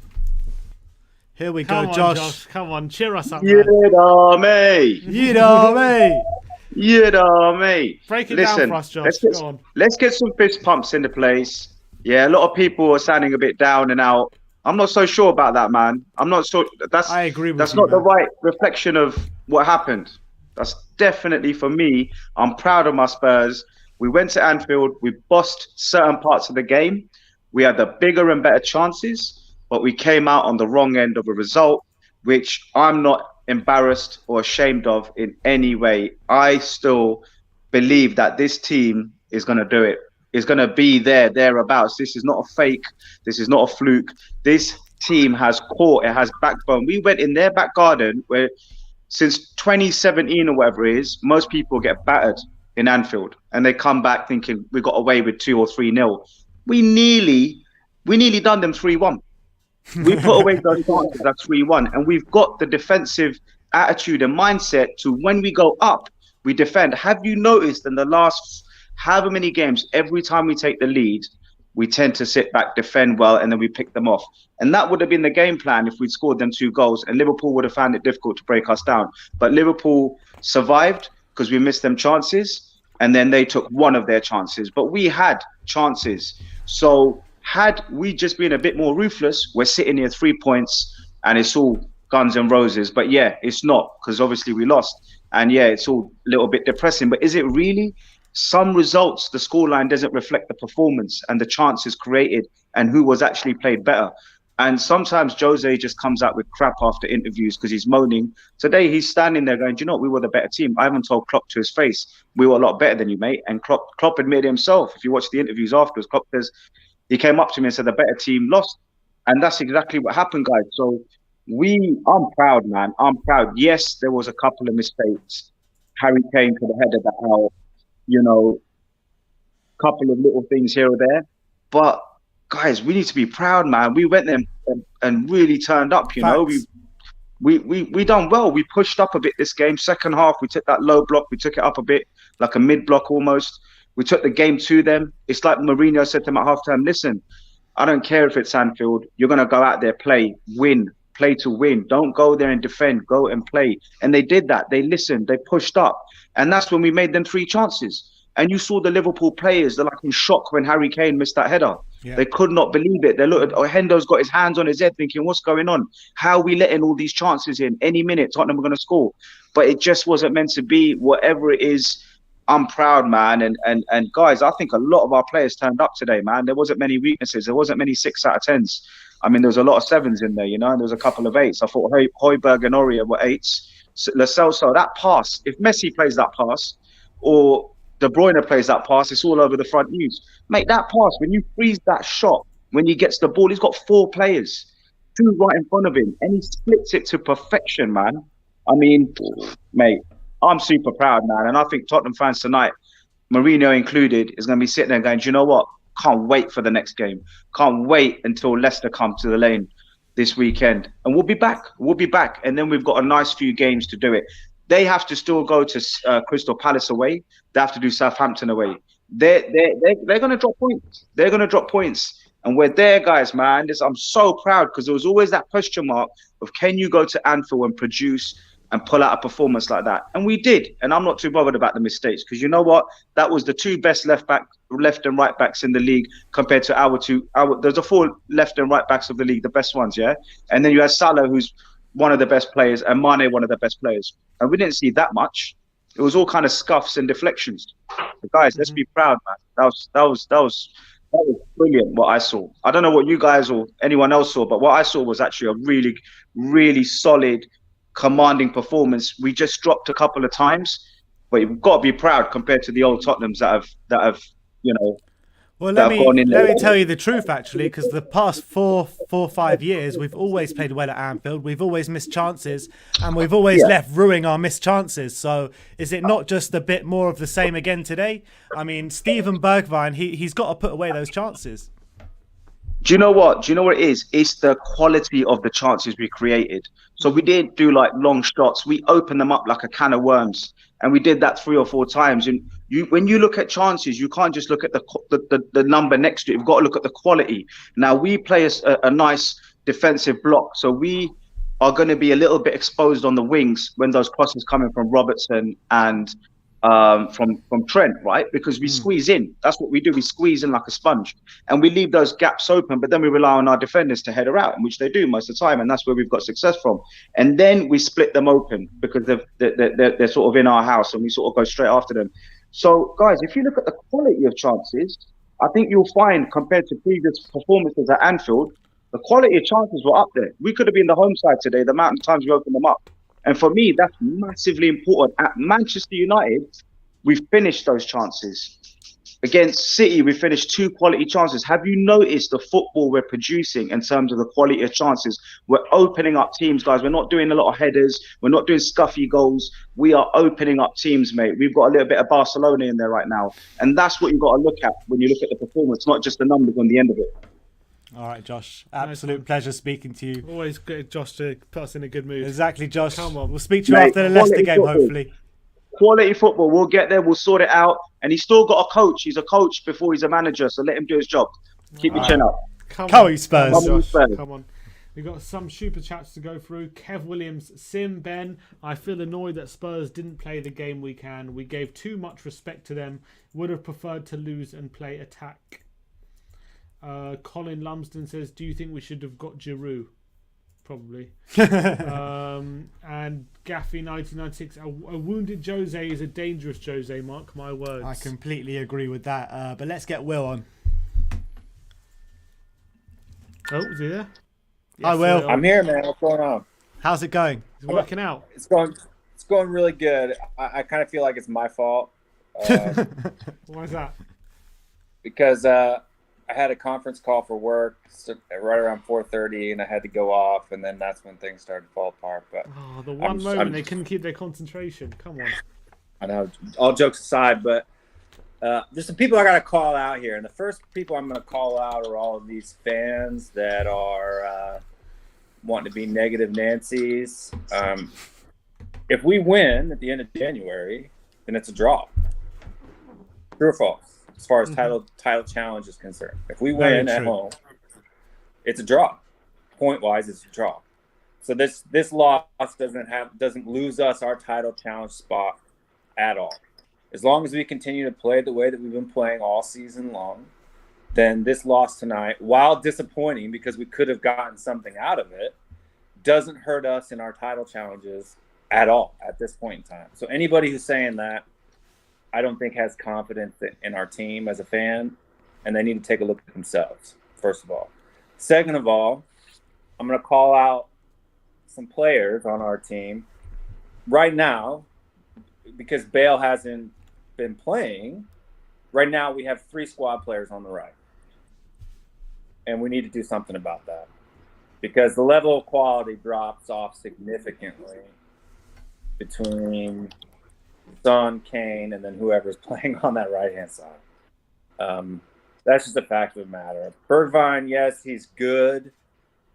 Here we go, Josh.
Come on, cheer us up,
man. You know me.
Break it down for us, Josh.
Let's get some fist pumps in the place. Yeah, a lot of people are sounding a bit down and out. I'm not so sure about that, man. I'm not so.
I agree with you.
That's not the right reflection of what happened. That's definitely, for me, I'm proud of my Spurs. We went to Anfield. We bossed certain parts of the game. We had the bigger and better chances, but we came out on the wrong end of a result, which I'm not embarrassed or ashamed of in any way. I still believe that this team is going to do it. It's going to be thereabouts. This is not a fake. This is not a fluke. This team has core. It has backbone. We went in their back garden where since 2017 or whatever it is, most people get battered. in Anfield, and they come back thinking we got away with 2 or 3-0. We nearly done them 3-1. We put away those chances at 3-1, and we've got the defensive attitude and mindset to when we go up, we defend. Have you noticed in the last however many games, every time we take the lead, we tend to sit back, defend well, and then we pick them off. And that would have been the game plan if we'd scored them 2 goals, and Liverpool would have found it difficult to break us down. But Liverpool survived because we missed them chances, and then they took one of their chances. But we had chances. So had we just been a bit more ruthless, we're sitting here 3 points, and it's all guns and roses. But yeah, it's not, because obviously we lost. And yeah, it's all a little bit depressing. But is it really? Some results, the scoreline doesn't reflect the performance and the chances created and who was actually played better. And sometimes Jose just comes out with crap after interviews because he's moaning. Today, he's standing there going, do you know what? We were the better team. I haven't told Klopp to his face, we were a lot better than you, mate. And Klopp admitted himself. If you watch the interviews afterwards, Klopp says, he came up to me and said, the better team lost. And that's exactly what happened, guys. So I'm proud, man. I'm proud. Yes, there was a couple of mistakes. Harry Kane could have headed that out. You know, couple of little things here or there, but guys, we need to be proud, man. We went there and really turned up. You know, we done well. We pushed up a bit this game. Second half, we took that low block, we took it up a bit, like a mid block almost. We took the game to them. It's like Mourinho said to them at halftime: listen, I don't care if it's Anfield. You're gonna go out there, play, win, play to win. Don't go there and defend. Go and play. And they did that. They listened. They pushed up. And that's when we made them 3 chances. And you saw the Liverpool players, they're like in shock when Harry Kane missed that header. Yeah. They could not believe it. They looked at Hendo's got his hands on his head thinking, what's going on? How are we letting all these chances in? Any minute, Tottenham are going to score. But it just wasn't meant to be. Whatever it is, I'm proud, man. And guys, I think a lot of our players turned up today, man. There wasn't many weaknesses. There wasn't many 6 out of 10s. I mean, there was a lot of 7s in there, you know, and there was a couple of 8s. I thought Højbjerg and Aurier were 8s. Lo Celso, that pass, if Messi plays that pass or De Bruyne plays that pass, it's all over the front news. Mate, that pass, when you freeze that shot, when he gets the ball, he's got 4 players, 2 right in front of him, and he splits it to perfection, man. I mean, mate, I'm super proud, man. And I think Tottenham fans tonight, Mourinho included, is going to be sitting there going, do you know what? Can't wait for the next game. Can't wait until Leicester come to the lane this weekend, and we'll be back. And then we've got a nice few games to do it. They have to still go to Crystal Palace away. They have to do Southampton away. They're going to drop points. They're going to drop points, and we're there, guys, man. I'm so proud because there was always that question mark of can you go to Anfield and produce and pull out a performance like that, and we did. And I'm not too bothered about the mistakes because you know what? That was the 2 best left and right backs in the league compared to our 2. There's the 4 left and right backs of the league, the best ones, yeah. And then you had Salah, who's one of the best players, and Mane, one of the best players. And we didn't see that much. It was all kind of scuffs and deflections. But guys, let's be proud, man. That was brilliant what I saw. I don't know what you guys or anyone else saw, but what I saw was actually a really, really solid, commanding performance. We just dropped a couple of times, but you've got to be proud compared to the old Tottenhams that have you know.
Well, let me tell you the truth, actually, because the past 4-5 years, we've always played well at Anfield. We've always missed chances, and we've always left ruining our missed chances. So is it not just a bit more of the same again today? I mean, Steven Bergwijn, he's got to put away those chances.
Do you know what it is? It's the quality of the chances we created. So we didn't do like long shots. We opened them up like a can of worms. And we did that 3 or 4 times. And when you look at chances, you can't just look at the number next to it. You've got to look at the quality. Now, we play a nice defensive block. So we are going to be a little bit exposed on the wings when those crosses coming from Robertson and from Trent, right? Because we squeeze in. That's what we do. We squeeze in like a sponge, and we leave those gaps open. But then we rely on our defenders to header out, which they do most of the time, and that's where we've got success from. And then we split them open because they're sort of in our house, and we sort of go straight after them. So, guys, if you look at the quality of chances, I think you'll find compared to previous performances at Anfield, the quality of chances were up there. We could have been the home side today. The amount of times we opened them up. And for me, that's massively important. At Manchester United, we finished those chances. Against City, we finished 2 quality chances. Have you noticed the football we're producing in terms of the quality of chances? We're opening up teams, guys. We're not doing a lot of headers. We're not doing scuffy goals. We are opening up teams, mate. We've got a little bit of Barcelona in there right now. And that's what you've got to look at when you look at the performance, not just the numbers on the end of it.
All right, Josh. Absolute pleasure speaking to you.
Always good, Josh, to put us in a good mood.
Exactly, Josh.
Come on.
We'll speak to you after the Leicester game, hopefully.
Quality football. We'll get there. We'll sort it out. And he's still got a coach. He's a coach before he's a manager. So let him do his job. Keep your chin up.
Come
on, Spurs.
Come on. We've got some super chats to go through. Kev Williams, Sim, Ben. I feel annoyed that Spurs didn't play the game we can. We gave too much respect to them. Would have preferred to lose and play attack. Colin Lumsden says, do you think we should have got Giroud? Probably. And Gaffy 1996, a wounded Jose is a dangerous Jose, mark my words.
I completely agree with that. But let's get Will on.
Oh, is he there?
Yes, Hi, Will.
I'm here, man. What's going on?
How's it going?
It's working out.
It's going really good. I kind of feel like it's my fault.
Why is that?
Because I had a conference call for work right around 4:30, and I had to go off, and then that's when things started to fall apart. But
the one moment they couldn't keep their concentration. Come on.
I know. All jokes aside, but there's some people I got to call out here, and the first people I'm going to call out are all of these fans that are wanting to be negative Nancy's. If we win at the end of January, then it's a draw. True or false? As far as title challenge is concerned, if we win at home, it's a draw. Point wise, it's a draw. So this loss doesn't lose us our title challenge spot at all. As long as we continue to play the way that we've been playing all season long, then this loss tonight, while disappointing because we could have gotten something out of it, doesn't hurt us in our title challenges at all at this point in time. So anybody who's saying that, I don't think has confidence in our team as a fan, and they need to take a look at themselves, first of all. Second of all, I'm going to call out some players on our team. Right now, because Bale hasn't been playing, right now we have 3 squad players on the right. And we need to do something about that. Because the level of quality drops off significantly between Son, Kane, and then whoever's playing on that right-hand side. That's just a fact of the matter. Bergwijn, yes, he's good,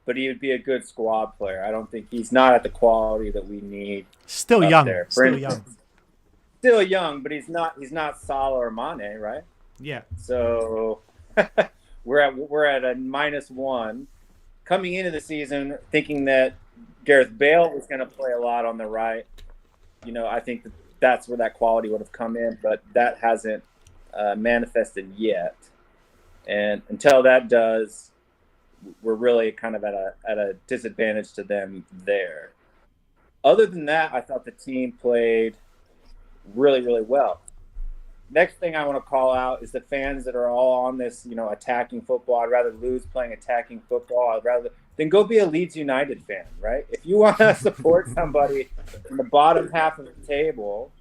but he would be a good squad player. I don't think he's not at the quality that we need.
Still young.
Still young, but he's not Salah or Mane, right?
Yeah.
So we're at a -1 coming into the season, thinking that Gareth Bale was going to play a lot on the right. You know, I think that's where that quality would have come in, but that hasn't manifested yet. And until that does, we're really kind of at a disadvantage to them there. Other than that, I thought the team played really, really well. Next thing I want to call out is the fans that are all on this, attacking football. I'd rather lose playing attacking football. Then go be a Leeds United fan, right? If you want to support somebody in the bottom half of the table,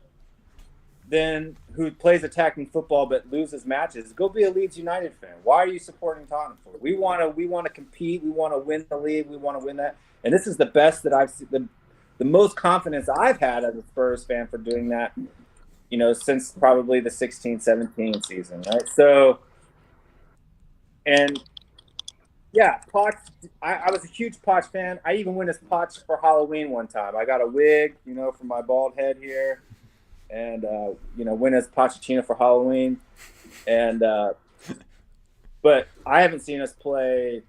then who plays attacking football but loses matches, go be a Leeds United fan. Why are you supporting Tottenham for? We want to compete. We want to win the league. We want to win that. And this is the best that I've seen, the most confidence I've had as a Spurs fan for doing that, since probably the 16-17 season, right? So, and yeah, Poch, I was a huge Poch fan. I even went as Poch for Halloween one time. I got a wig, for my bald head here, and went as Pochettino for Halloween. And but I haven't seen us play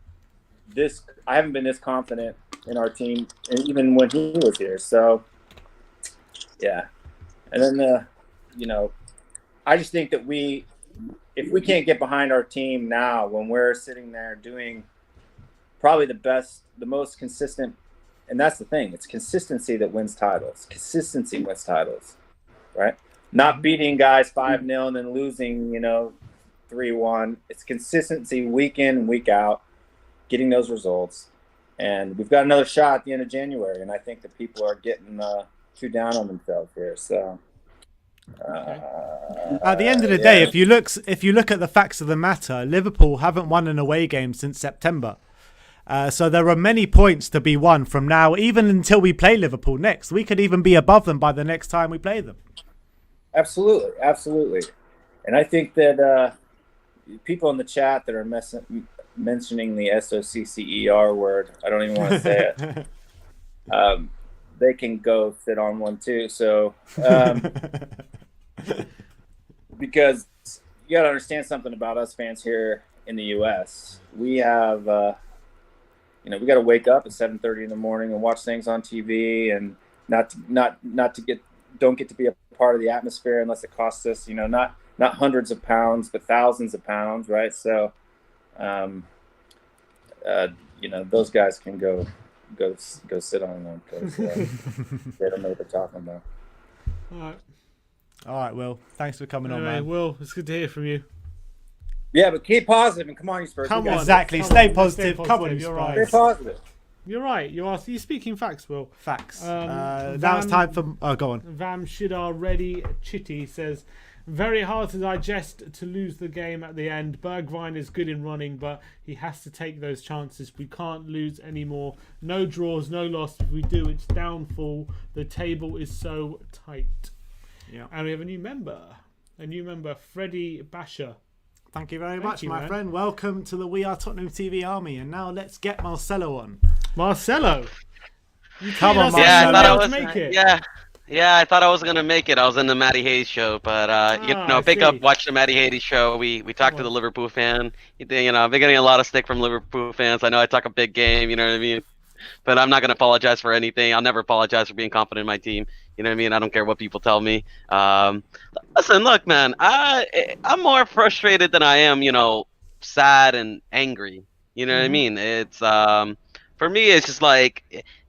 this. I haven't been this confident in our team, and even when he was here. So yeah, and then I just think that if we can't get behind our team now, when we're sitting there doing probably the most consistent, and that's the thing, it's consistency that wins titles. Consistency wins titles, right? Not beating guys 5-0 and then losing, 3-1. It's consistency week in and week out, getting those results. And we've got another shot at the end of January, and I think that people are getting too down on themselves here. So
At the end of the day, if you look at the facts of the matter, Liverpool haven't won an away game since September. So there are many points to be won from now, even until we play Liverpool next. We could even be above them by the next time we play them.
Absolutely, absolutely. And I think that people in the chat that are mentioning the SOCCER word, I don't even want to say it. They can go sit on one too. So, because you got to understand something about us fans here in the U.S. We have, we got to wake up at 7:30 in the morning and watch things on TV, and don't get to be a part of the atmosphere unless it costs us, not hundreds of pounds, but thousands of pounds, right? So, those guys can go sit on them because they don't know what they're talking about.
All right, Will. Thanks for coming on, man.
Will, it's good to hear from you.
Yeah, but keep positive and come on, you Spurs.
Come on,
exactly. Stay positive. Come on,
you're right.
Stay positive.
You're right. You're speaking facts, Will.
Facts. Now it's time for. Oh, go on.
Vam Shidar Reddy Chitty says, very hard to digest to lose the game at the end. Bergwijn is good in running, but he has to take those chances. We can't lose anymore. No draws, no loss. If we do, it's downfall. The table is so tight.
Yeah.
And we have a new member, Freddie Basher.
Thank you very much, my friend. Welcome to the We Are Tottenham TV army. And now let's get Marcelo on.
Marcelo,
come on, Marcelo.
Yeah, I thought I was.
Make it.
Yeah, I thought I was gonna make it. I was in the Matty Hayes show, but watch the Matty Hayes show. We talked to the Liverpool fan. I've been getting a lot of stick from Liverpool fans. I know I talk a big game. You know what I mean? But I'm not gonna apologize for anything. I'll never apologize for being confident in my team. You know what I mean? I don't care what people tell me. Listen, look, man. I'm more frustrated than I am, sad and angry. You know what I mean? It's for me, it's just like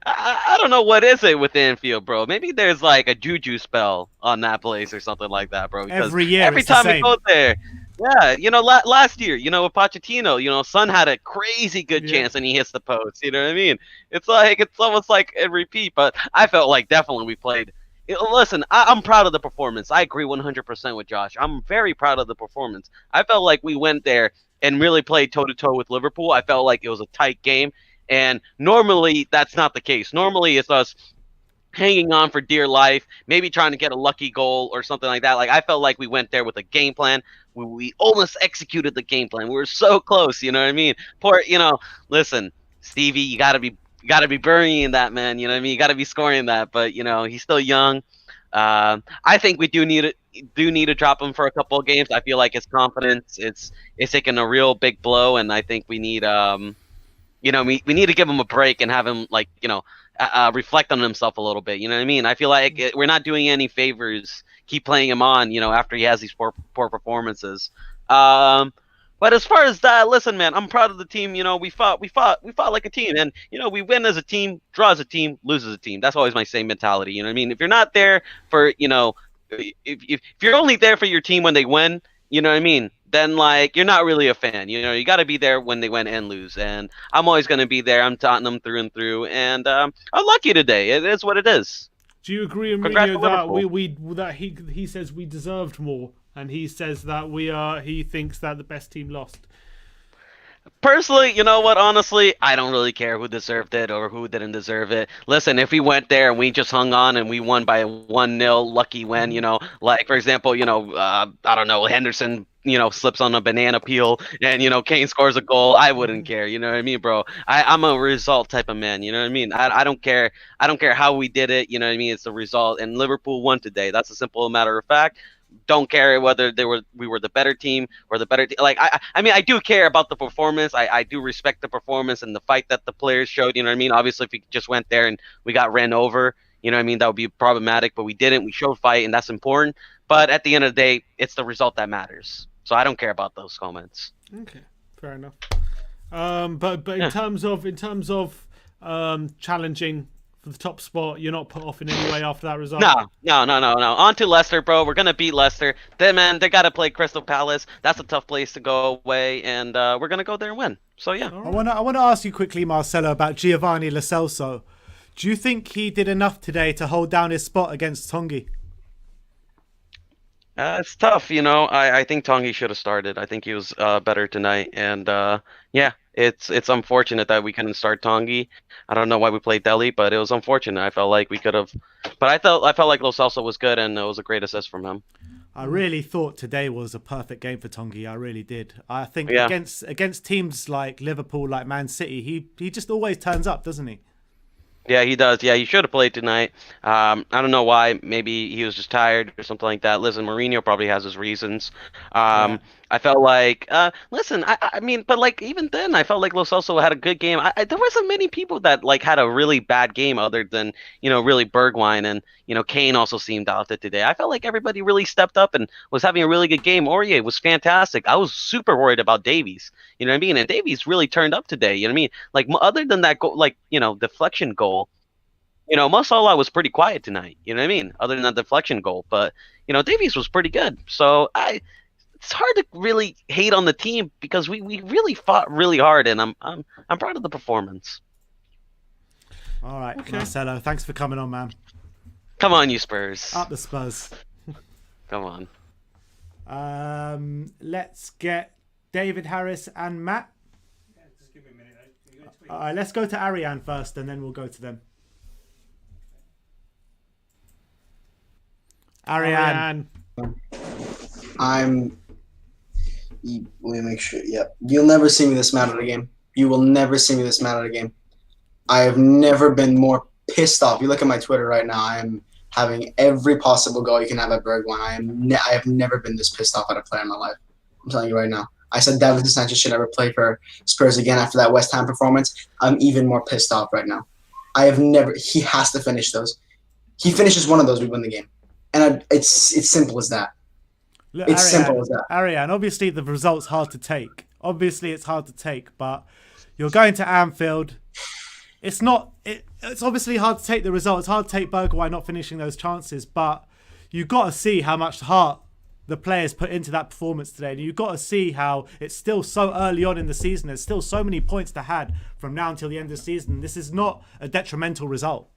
I don't know what is it with Anfield, bro. Maybe there's like a juju spell on that place or something like that, bro. Because every time we go there, last year, with Pochettino, Son had a crazy good chance and he hits the post. You know what I mean? It's almost like a repeat. But I felt like definitely we played. Listen, I'm proud of the performance. I agree 100% with Josh. I'm very proud of the performance. I felt like we went there and really played toe-to-toe with Liverpool. I felt like it was a tight game. And normally that's not the case. Normally it's us hanging on for dear life, maybe trying to get a lucky goal or something like that. Like I felt like we went there with a game plan. We almost executed the game plan. We were so close, you know what I mean? Listen, Stevie, you gotta be burying that, man. You know what I mean? You gotta be scoring that, but he's still young. I think we do need to drop him for a couple of games. I feel like his confidence it's taking a real big blow, and I think we need we need to give him a break and have him reflect on himself a little bit. You know what I mean? I feel like we're not doing any favors. Keep playing him on, after he has these poor performances. But as far as that, listen, man, I'm proud of the team. We fought like a team, and we win as a team, draw as a team, lose as a team. That's always my same mentality. You know what I mean? If you're not there for, if you're only there for your team when they win, you know what I mean? Then you're not really a fan. You got to be there when they win and lose. And I'm always going to be there. I'm Tottenham through and through. And I'm lucky today. It is what it is.
Do you agree, Mourinho, that he says we deserved more, and he says that he thinks that the best team lost?
Personally, you know what? Honestly, I don't really care who deserved it or who didn't deserve it. Listen, if we went there and we just hung on and we won by a 1-0 lucky win, like for example, I don't know, Henderson, slips on a banana peel and Kane scores a goal, I wouldn't care. You know what I mean, bro? I'm a result type of man. You know what I mean? I don't care. I don't care how we did it. You know what I mean? It's the result, and Liverpool won today. That's a simple matter of fact. Don't care whether we were the better team or the better team. I do care about the performance. I do respect the performance and the fight that the players showed. You know what I mean? Obviously, if we just went there and we got ran over, you know what I mean, that would be problematic. But we didn't. We showed fight, and that's important. But at the end of the day, it's the result that matters. So I don't care about those comments.
Okay, fair enough. But in terms of challenging for the top spot, you're not put off in any way after that result?
No. On to Leicester, bro. We're going to beat Leicester. They got to play Crystal Palace. That's a tough place to go away, and we're going to go there and win. So, yeah.
Right. I want to ask you quickly, Marcelo, about Giovanni Lo Celso. Do you think he did enough today to hold down his spot against Tongi?
It's tough, I think Tongi should have started. I think he was better tonight, and yeah, it's unfortunate that we couldn't start Tongi. I don't know why we played Delhi, but it was unfortunate. I felt like we could have, but I felt like Lo Celso was good, and it was a great assist from him.
I really thought today was a perfect game for Tongi. I really did. I think
Yeah.
against teams like Liverpool, like Man City, he just always turns up, doesn't he?
Yeah, he does. Yeah, he should have played tonight. I don't know why. Maybe he was just tired or something like that. Listen, Mourinho probably has his reasons.
Yeah.
I felt like, listen, I mean, but like even then, I felt like Lo Celso had a good game. There wasn't many people that like had a really bad game other than really Bergwijn, and Kane also seemed out there today. I felt like everybody really stepped up and was having a really good game. Aurier was fantastic. I was super worried about Davies. You know what I mean? And Davies really turned up today. You know what I mean? Like other than that goal, like deflection goal. Mo Salah was pretty quiet tonight. You know what I mean? Other than that deflection goal, but Davies was pretty good. So it's hard to really hate on the team because we really fought really hard, and I'm proud of the performance.
All right,
Okay.
Marcelo, thanks for coming on, man.
Come on, you Spurs.
Up the Spurs.
Come on.
Let's get David Harris and Matt.
Just give me a minute.
All right, let's go to Ariane first, and then we'll go to them. Ariane.
Let me make sure. Yep. You'll never see me this mad at a game. You will never see me this mad at a game. I have never been more pissed off. You look at my Twitter right now. I am having every possible goal you can have at Bergwijn. I have never been this pissed off at a player in my life. I'm telling you right now. I said Davinson Sanchez should never play for Spurs again after that West Ham performance. I'm even more pissed off right now. He has to finish those. He finishes one of those, we win the game. And it's simple as that.
Look,
It's
Ariane,
simple as that.
Ariane, obviously the result's hard to take. Obviously it's hard to take, but you're going to Anfield. It's obviously hard to take the result. It's hard to take Bergwijn not finishing those chances, but you've got to see how much heart the players put into that performance today. And you've got to see how it's still so early on in the season. There's still so many points to had from now until the end of the season. This is not a detrimental result.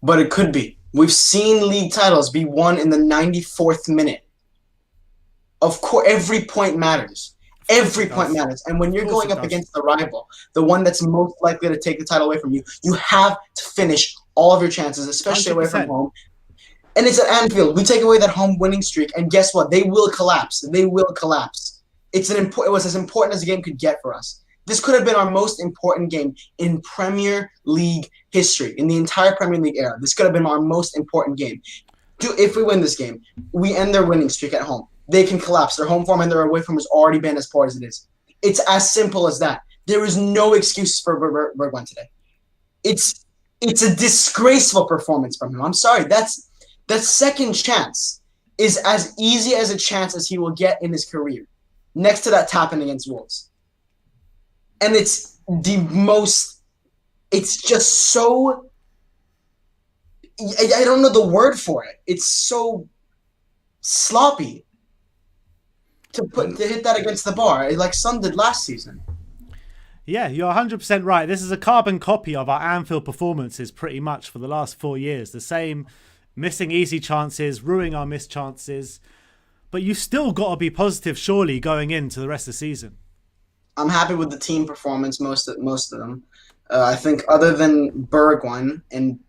But it could be. We've seen league titles be won in the 94th minute. Of course, every point matters. Every point matters. And when you're going up against the rival, the one that's most likely to take the title away from you, you have to finish all of your chances, especially
100%.
away from home. And it's at Anfield. We take away that home winning streak, and guess what? They will collapse. They will collapse. It was as important as the game could get for us. This could have been our most important game in Premier League history, in the entire Premier League era. This could have been our most important game. If we win this game, we end their winning streak at home. They can collapse. Their home form and their away form has already been as poor as it is. It's as simple as that. There is no excuse for Bergwijn today. It's a disgraceful performance from him. I'm sorry. That second chance is as easy as a chance as he will get in his career, next to that tap-in against Wolves. And it's just so, I don't know the word for it. It's so sloppy to hit that against the bar, like Son did last season.
Yeah, you're 100% right. This is a carbon copy of our Anfield performances pretty much for the last 4 years. The same missing easy chances, ruining our missed chances. But you still got to be positive, surely, going into the rest of the season.
I'm happy with the team performance, most of them. I think other than Bergwijn and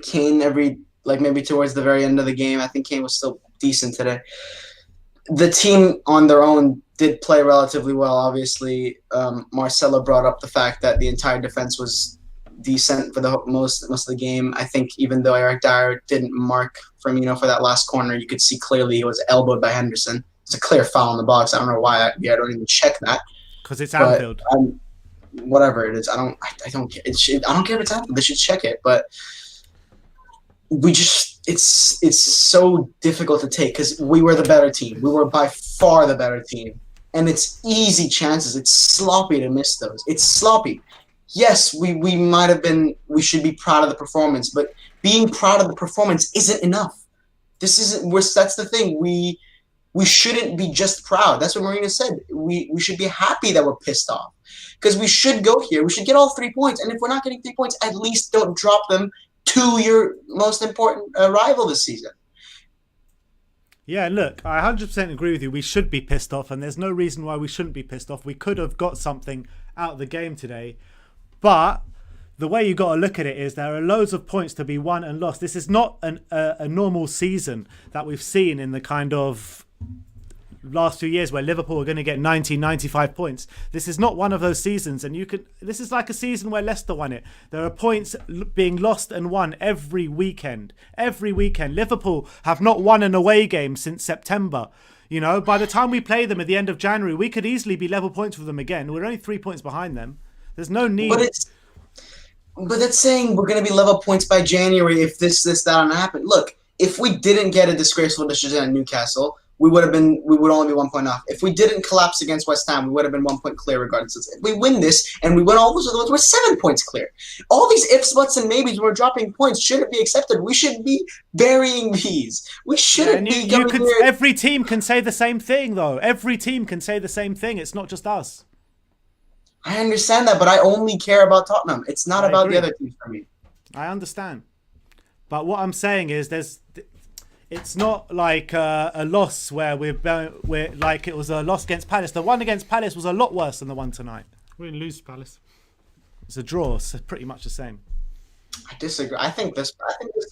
Kane, maybe towards the very end of the game, I think Kane was still decent today. The team on their own did play relatively well. Obviously, Marcelo brought up the fact that the entire defense was decent for the most of the game. I think even though Eric Dyer didn't mark Firmino for that last corner, you could see clearly he was elbowed by Henderson. It's a clear foul in the box. I don't know why. I don't even check that.
Because it's Anfield.
Whatever it is, I don't care. I don't care if it's Anfield. They should check it. But it's so difficult to take because we were the better team. We were by far the better team, and it's easy chances. It's sloppy to miss those. It's sloppy. Yes, we might have been. We should be proud of the performance, but being proud of the performance isn't enough. This isn't. That's the thing. We shouldn't be just proud. That's what Marina said. We should be happy that we're pissed off because we should go here. We should get all 3 points. And if we're not getting 3 points, at least don't drop them to your most important rival this season.
Yeah, look, I 100% agree with you. We should be pissed off, and there's no reason why we shouldn't be pissed off. We could have got something out of the game today, but the way you got to look at it is there are loads of points to be won and lost. This is not a normal season that we've seen in the kind of last few years where Liverpool are going to get 90, 95 points. This is not one of those seasons, and this is like a season where Leicester won it. There are points being lost and won every weekend. Every weekend. Liverpool have not won an away game since September. You know, by the time we play them at the end of January, we could easily be level points with them again. We're only 3 points behind them. There's no need.
But that's saying we're going to be level points by January if this, that, and happen. Look, if we didn't get a disgraceful decision at Newcastle, we would only be 1 point off. If we didn't collapse against West Ham, we would have been 1 point clear regardless. If we win this and we win all those other ones, we're 7 points clear. All these ifs, buts, and maybes when we're dropping points shouldn't be accepted. We should be burying these. We shouldn't be going here.
Every team can say the same thing, though. Every team can say the same thing. It's not just us.
I understand that, but I only care about Tottenham. It's not about the other teams for me.
I understand. But what I'm saying is it's not like a loss where we're like it was a loss against Palace. The one against Palace was a lot worse than the one tonight.
We didn't lose to Palace.
It's a draw, so pretty much the same.
I disagree. I think this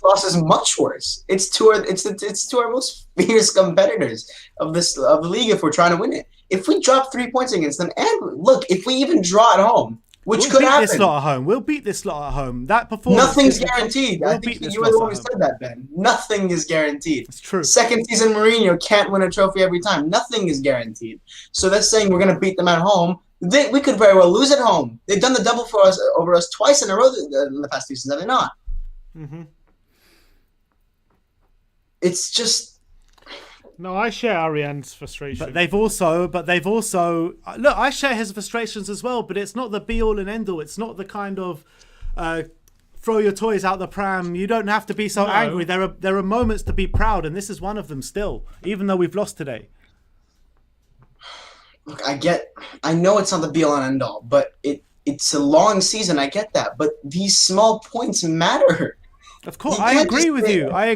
loss is much worse. It's to our most fierce competitors of the league if we're trying to win it. If we drop 3 points against them, and look, if we even draw at home, which could happen.
We'll beat this lot at home. That performance.
Nothing's guaranteed. I think you were the one who said that, Ben. Nothing is guaranteed.
It's true.
Second season Mourinho can't win a trophy every time. Nothing is guaranteed. So that's saying we're going to beat them at home. We could very well lose at home. They've done the double over us twice in a row in the past 2 seasons, have they not?
Mm-hmm.
It's just.
No, I share Ariane's frustration.
But they've also look. I share his frustrations as well. But it's not the be all and end all. It's not the kind of throw your toys out the pram. You don't have to be so angry. There are moments to be proud, and this is one of them still. Even though we've lost today.
Look, I know it's not the be all and end all, but it's a long season. I get that, but these small points matter.
Of course, I agree with you. I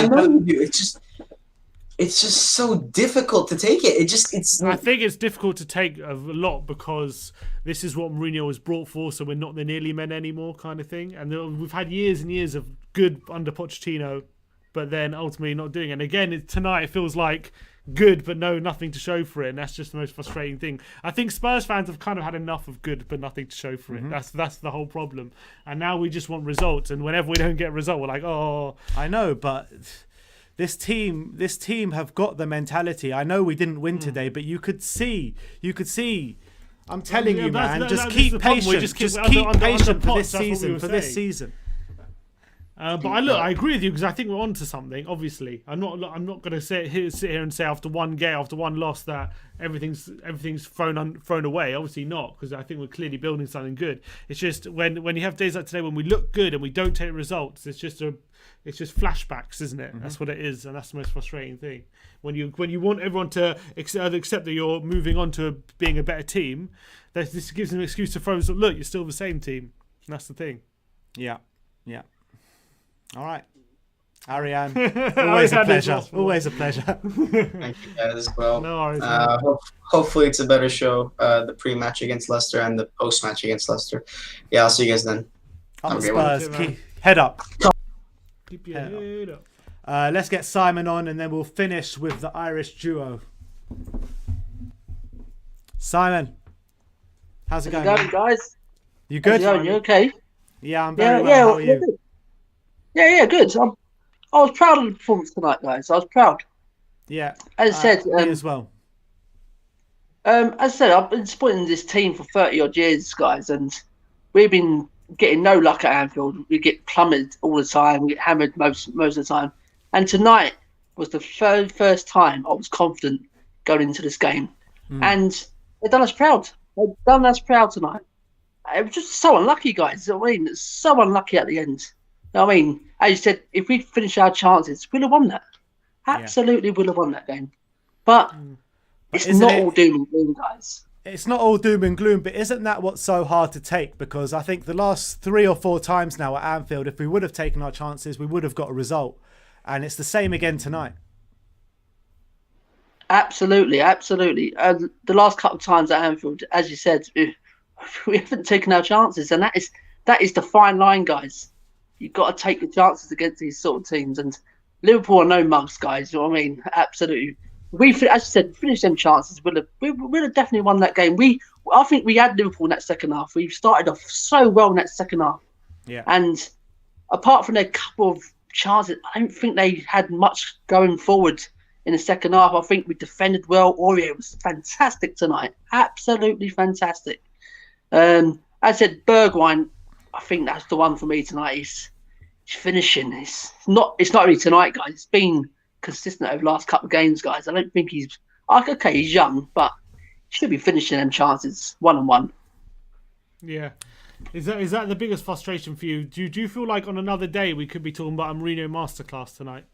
know you do. It's just so difficult to take it.
I think it's difficult to take a lot because this is what Mourinho was brought for, so we're not the nearly men anymore kind of thing. And we've had years and years of good under Pochettino, but then ultimately not doing it. And again, tonight it feels like good, but nothing to show for it. And that's just the most frustrating thing. I think Spurs fans have kind of had enough of good, but nothing to show for it. That's the whole problem. And now we just want results. And whenever we don't get a result, we're like, oh.
I know, but this team have got the mentality. I know we didn't win today, but you could see. I'm telling you, man, just keep patient. Just keep patient for this season.
But I agree with you because I think we're onto something. Obviously, I'm not going to sit here and say after one game, after one loss, that everything's thrown away. Obviously not, because I think we're clearly building something good. It's just when you have days like today when we look good and we don't take results, it's just flashbacks, isn't it? That's what it is, and that's the most frustrating thing. When you want everyone to accept that you're moving on to being a better team, this gives them an excuse to throw. Look, you're still the same team. And that's the thing.
Yeah. All right, Ariane. Always a pleasure. Always a pleasure.
Thank you guys as well.
No worries.
Hopefully it's a better show. The pre-match against Leicester and the post-match against Leicester. Yeah, I'll see you guys then.
Up Spurs. Head up.
Keep your head up.
Let's get Simon on, and then we'll finish with the Irish duo. Simon, how's it going,
guys?
You good?
You okay?
Yeah, I'm very well. How are you?
Good. Yeah, good. I was proud of the performance tonight, guys. I was proud.
Yeah.
As I said,
me as well.
As I said, I've been supporting this team for 30 odd years, guys, and we've been getting no luck at Anfield. We get plummeted all the time. We get hammered most of the time. And tonight was the first time I was confident going into this game. And they've done us proud. They've done us proud tonight. It was just so unlucky, guys. I mean, it's so unlucky at the end. I mean, as you said, if we finish our chances, we'd have won that. Absolutely would have won that game. But it's not all doom and gloom, guys.
It's not all doom and gloom, but isn't that what's so hard to take? Because I think the last 3 or 4 times now at Anfield, if we would have taken our chances, we would have got a result. And it's the same again tonight.
Absolutely. The last couple of times at Anfield, as you said, we haven't taken our chances, and that is the fine line, guys. You've got to take your chances against these sort of teams, and Liverpool are no mugs, guys. You know what I mean? Absolutely. As you said, finished them chances. We'd have definitely won that game. I think we had Liverpool in that second half. We started off so well in that second half.
Yeah.
And apart from their couple of chances, I don't think they had much going forward in the second half. I think we defended well. Aurier was fantastic tonight. Absolutely fantastic. As I said, Bergwijn, I think that's the one for me tonight. He's finishing. It's not really tonight, guys. It's been consistent over the last couple of games, guys. I don't think he's young, but he should be finishing them chances 1-on-1.
Yeah. Is that the biggest frustration for you? Do you feel like on another day we could be talking about a Mourinho masterclass tonight?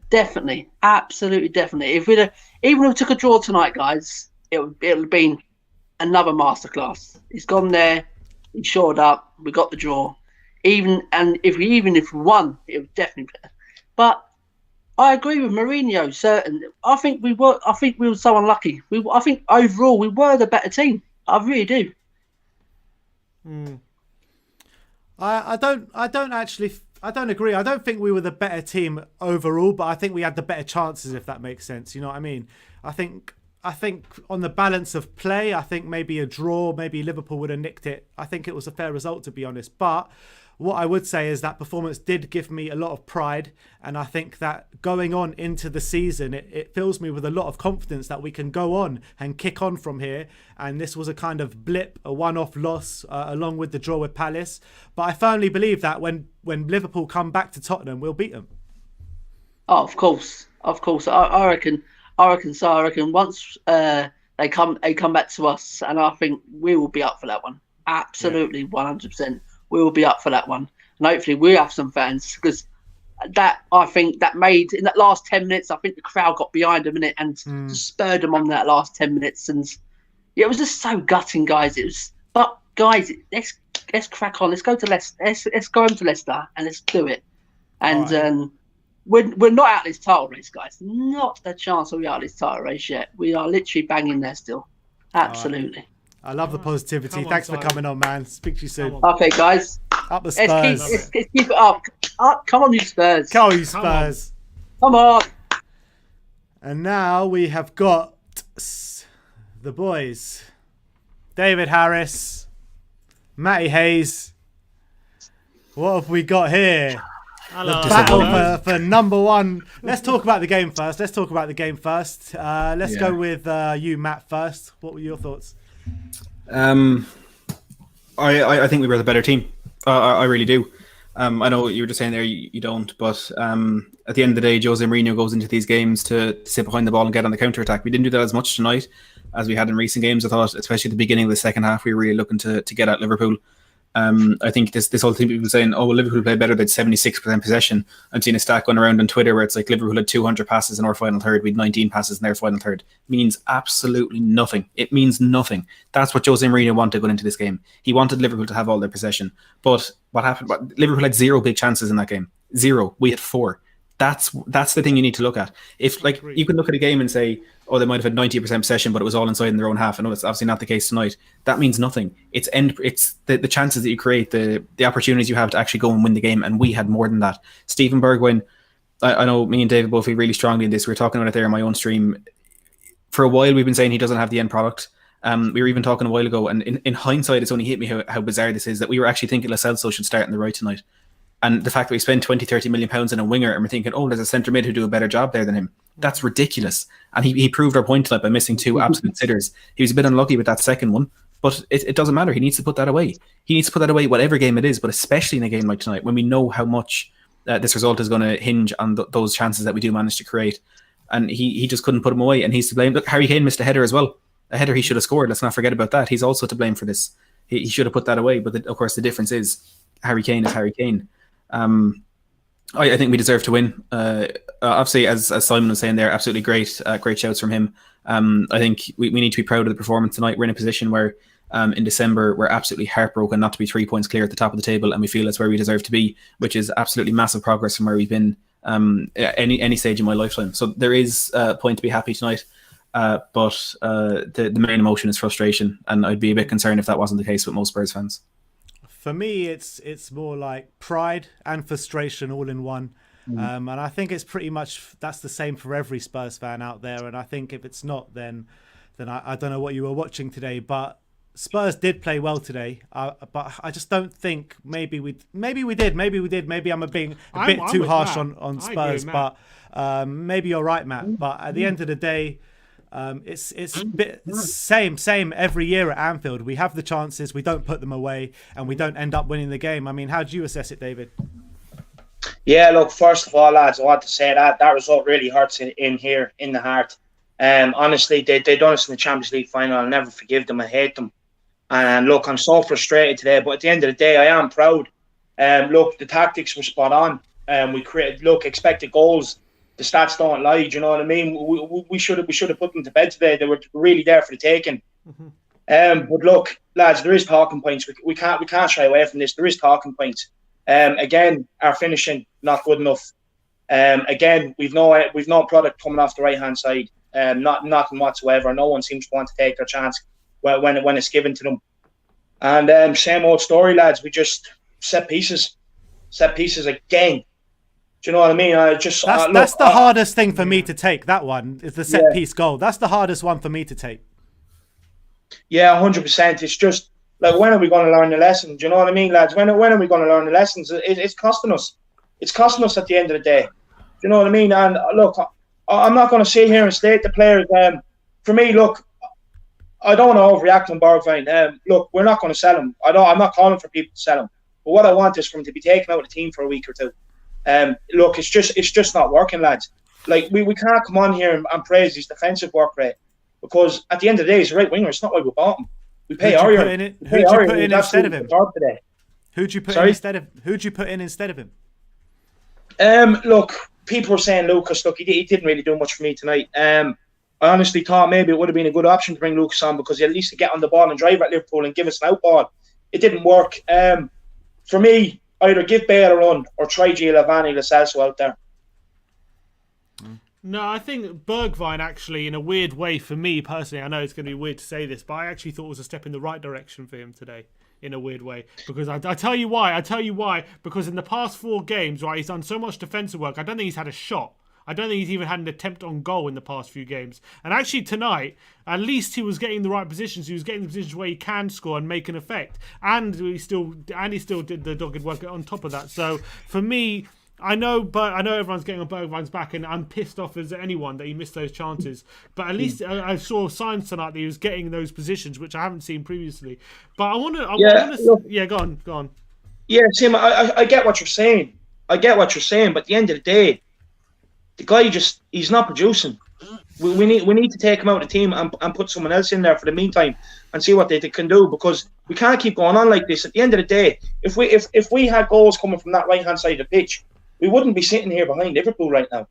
Definitely, absolutely, definitely. Even if we took a draw tonight, guys, it would have been another masterclass. He's gone there, he shored up, we got the draw. Even if we won, it would definitely be. But I agree with Mourinho. Certain, I think we were so unlucky. I think overall we were the better team. I really do.
I don't agree. I don't think we were the better team overall, but I think we had the better chances, if that makes sense. You know what I mean? I think on the balance of play, I think maybe a draw, maybe Liverpool would have nicked it. I think it was a fair result, to be honest. But what I would say is that performance did give me a lot of pride. And I think that going on into the season, it fills me with a lot of confidence that we can go on and kick on from here. And this was a kind of blip, a one-off loss, along with the draw with Palace. But I firmly believe that when Liverpool come back to Tottenham, we'll beat them.
Oh, of course. I reckon so. I reckon once they come back to us, and I think we will be up for that one. Absolutely, 100%. We will be up for that one, and hopefully we have some fans, because I think that made in that last 10 minutes. I think the crowd got behind them in it and spurred them on that last 10 minutes, and it was just so gutting, guys. But guys, let's crack on. Let's go to Leicester. Let's go home to Leicester and let's do it. And right. We're not out of this title race, guys. Not a chance we're out of this title race yet. We are literally banging there still. Absolutely.
I love the positivity. Thanks for coming on, man. Speak to you soon.
Okay, guys.
Up the Spurs.
Let's keep it up. Come on, you Spurs.
Come on, you Spurs.
Come on.
And now we have got the boys. David Harris. Matty Hayes. What have we got here?
Hello.
The battle for number one. Let's talk about the game first. Let's go with you, Matt, first. What were your thoughts?
I think we were the better team. I really do. I know you were just saying there you don't, but at the end of the day, Jose Mourinho goes into these games to sit behind the ball and get on the counter-attack. We didn't do that as much tonight as we had in recent games. I thought, especially at the beginning of the second half, we were really looking to get at Liverpool. I think this whole thing, people saying, oh, well, Liverpool played better, they had 76% possession. I'm seeing a stat going around on Twitter where it's like Liverpool had 200 passes in our final third, we had 19 passes in their final third. It means absolutely nothing. It means nothing. That's what Jose Mourinho wanted going into this game. He wanted Liverpool to have all their possession. But what happened? Liverpool had 0 big chances in that game. 0. We had 4. That's the thing you need to look at. If you can look at a game and say, oh, they might have had 90% possession, but it was all inside in their own half. I know it's obviously not the case tonight. That means nothing. It's the chances that you create, the opportunities you have to actually go and win the game, and we had more than that. Steven Bergwijn, I know me and David both feel really strongly in this. We were talking about it there in my own stream. For a while, we've been saying he doesn't have the end product. We were even talking a while ago, and in hindsight, it's only hit me how bizarre this is, that we were actually thinking Lo Celso should start in the right tonight. And the fact that we spent 20-30 million pounds on a winger and we're thinking, oh, there's a centre mid who do a better job there than him. That's ridiculous. And he proved our point tonight by missing 2 absolute sitters. He was a bit unlucky with that second one, but it doesn't matter. He needs to put that away. He needs to put that away whatever game it is, but especially in a game like tonight when we know how much this result is going to hinge on those chances that we do manage to create. And he just couldn't put them away, and he's to blame. Look, Harry Kane missed a header as well. A header he should have scored. Let's not forget about that. He's also to blame for this. He should have put that away, but of course the difference is Harry Kane is Harry Kane. I think we deserve to win. Obviously, as Simon was saying there, absolutely great shouts from him. I think we need to be proud of the performance tonight. We're in a position where in December we're absolutely heartbroken not to be 3 points clear at the top of the table, and we feel that's where we deserve to be, which is absolutely massive progress from where we've been any stage in my lifetime. So there is a point to be happy tonight, but the main emotion is frustration, and I'd be a bit concerned if that wasn't the case with most Spurs fans.
For me, it's more like pride and frustration all in one. And I think it's pretty much that's the same for every Spurs fan out there. And I think if it's not, then I don't know what you were watching today. But Spurs did play well today. But I just don't think maybe we did. Maybe I'm being a bit too harsh on Spurs. But maybe you're right, Matt. But at the end of the day, it's a bit same every year at Anfield. We have the chances, we don't put them away, and we don't end up winning the game. I mean, how do you assess it, David?
Yeah, look, first of all, lads, I want to say that result really hurts in here, in the heart. Honestly, they done us in the Champions League final. I'll never forgive them. I hate them. And look, I'm so frustrated today. But at the end of the day, I am proud. Look, the tactics were spot on. We created, expected goals. The stats don't lie. Do you know what I mean? We should have put them to bed today. They were really there for the taking. But look, lads, there is talking points. We can't shy away from this. There is talking points. Again, our finishing not good enough. Again, we've no product coming off the right hand side. Nothing whatsoever. No one seems to want to take their chance when it's given to them. And same old story, lads. We just set pieces again. Do you know what I mean?
That's the hardest thing for me to take. That one is the set piece goal. That's the hardest one for me to take.
Yeah, 100%. It's just like, when are we going to learn the lesson? Do you know what I mean, lads? When are we going to learn the lessons? It's costing us. It's costing us at the end of the day. Do you know what I mean? And look, I'm not going to sit here and state the players. For me, look, I don't want to overreact on Bergwijn. Look, we're not going to sell him. I'm not calling for people to sell him. But what I want is for him to be taken out of the team for a week or two. Look, it's just not working, lads. Like, we can't come on here and praise his defensive work rate, because at the end of the day, he's a right winger. It's not why we bought him. We pay Aurier.
Who'd you put in instead of him? Who'd you put in instead of him?
Look, people were saying Lucas. Look, he didn't really do much for me tonight. I honestly thought maybe it would have been a good option to bring Lucas on, because he at least to get on the ball and drive at Liverpool and give us an out ball. It didn't work. For me, either give Bale a run or try Giovanni Lo Celso out there.
No, I think Bergwijn actually, in a weird way, for me personally, I know it's going to be weird to say this, but I actually thought it was a step in the right direction for him today, in a weird way. Because I tell you why. Because in the past 4 games, right, he's done so much defensive work. I don't think he's had a shot. I don't think he's even had an attempt on goal in the past few games. And actually tonight, at least he was getting the right positions. He was getting the positions where he can score and make an effect. And he still did the dogged work on top of that. So for me, I know everyone's getting on Bergwijn's back, and I'm pissed off as anyone that he missed those chances. But at least I saw signs tonight that he was getting those positions, which I haven't seen previously. But I want to, go on.
Yeah, Tim, I get what you're saying. But at the end of the day, the guy he's not producing. We need to take him out of the team and put someone else in there for the meantime and see what they can do, because we can't keep going on like this. At the end of the day, if we had goals coming from that right hand side of the pitch, we wouldn't be sitting here behind Liverpool right now.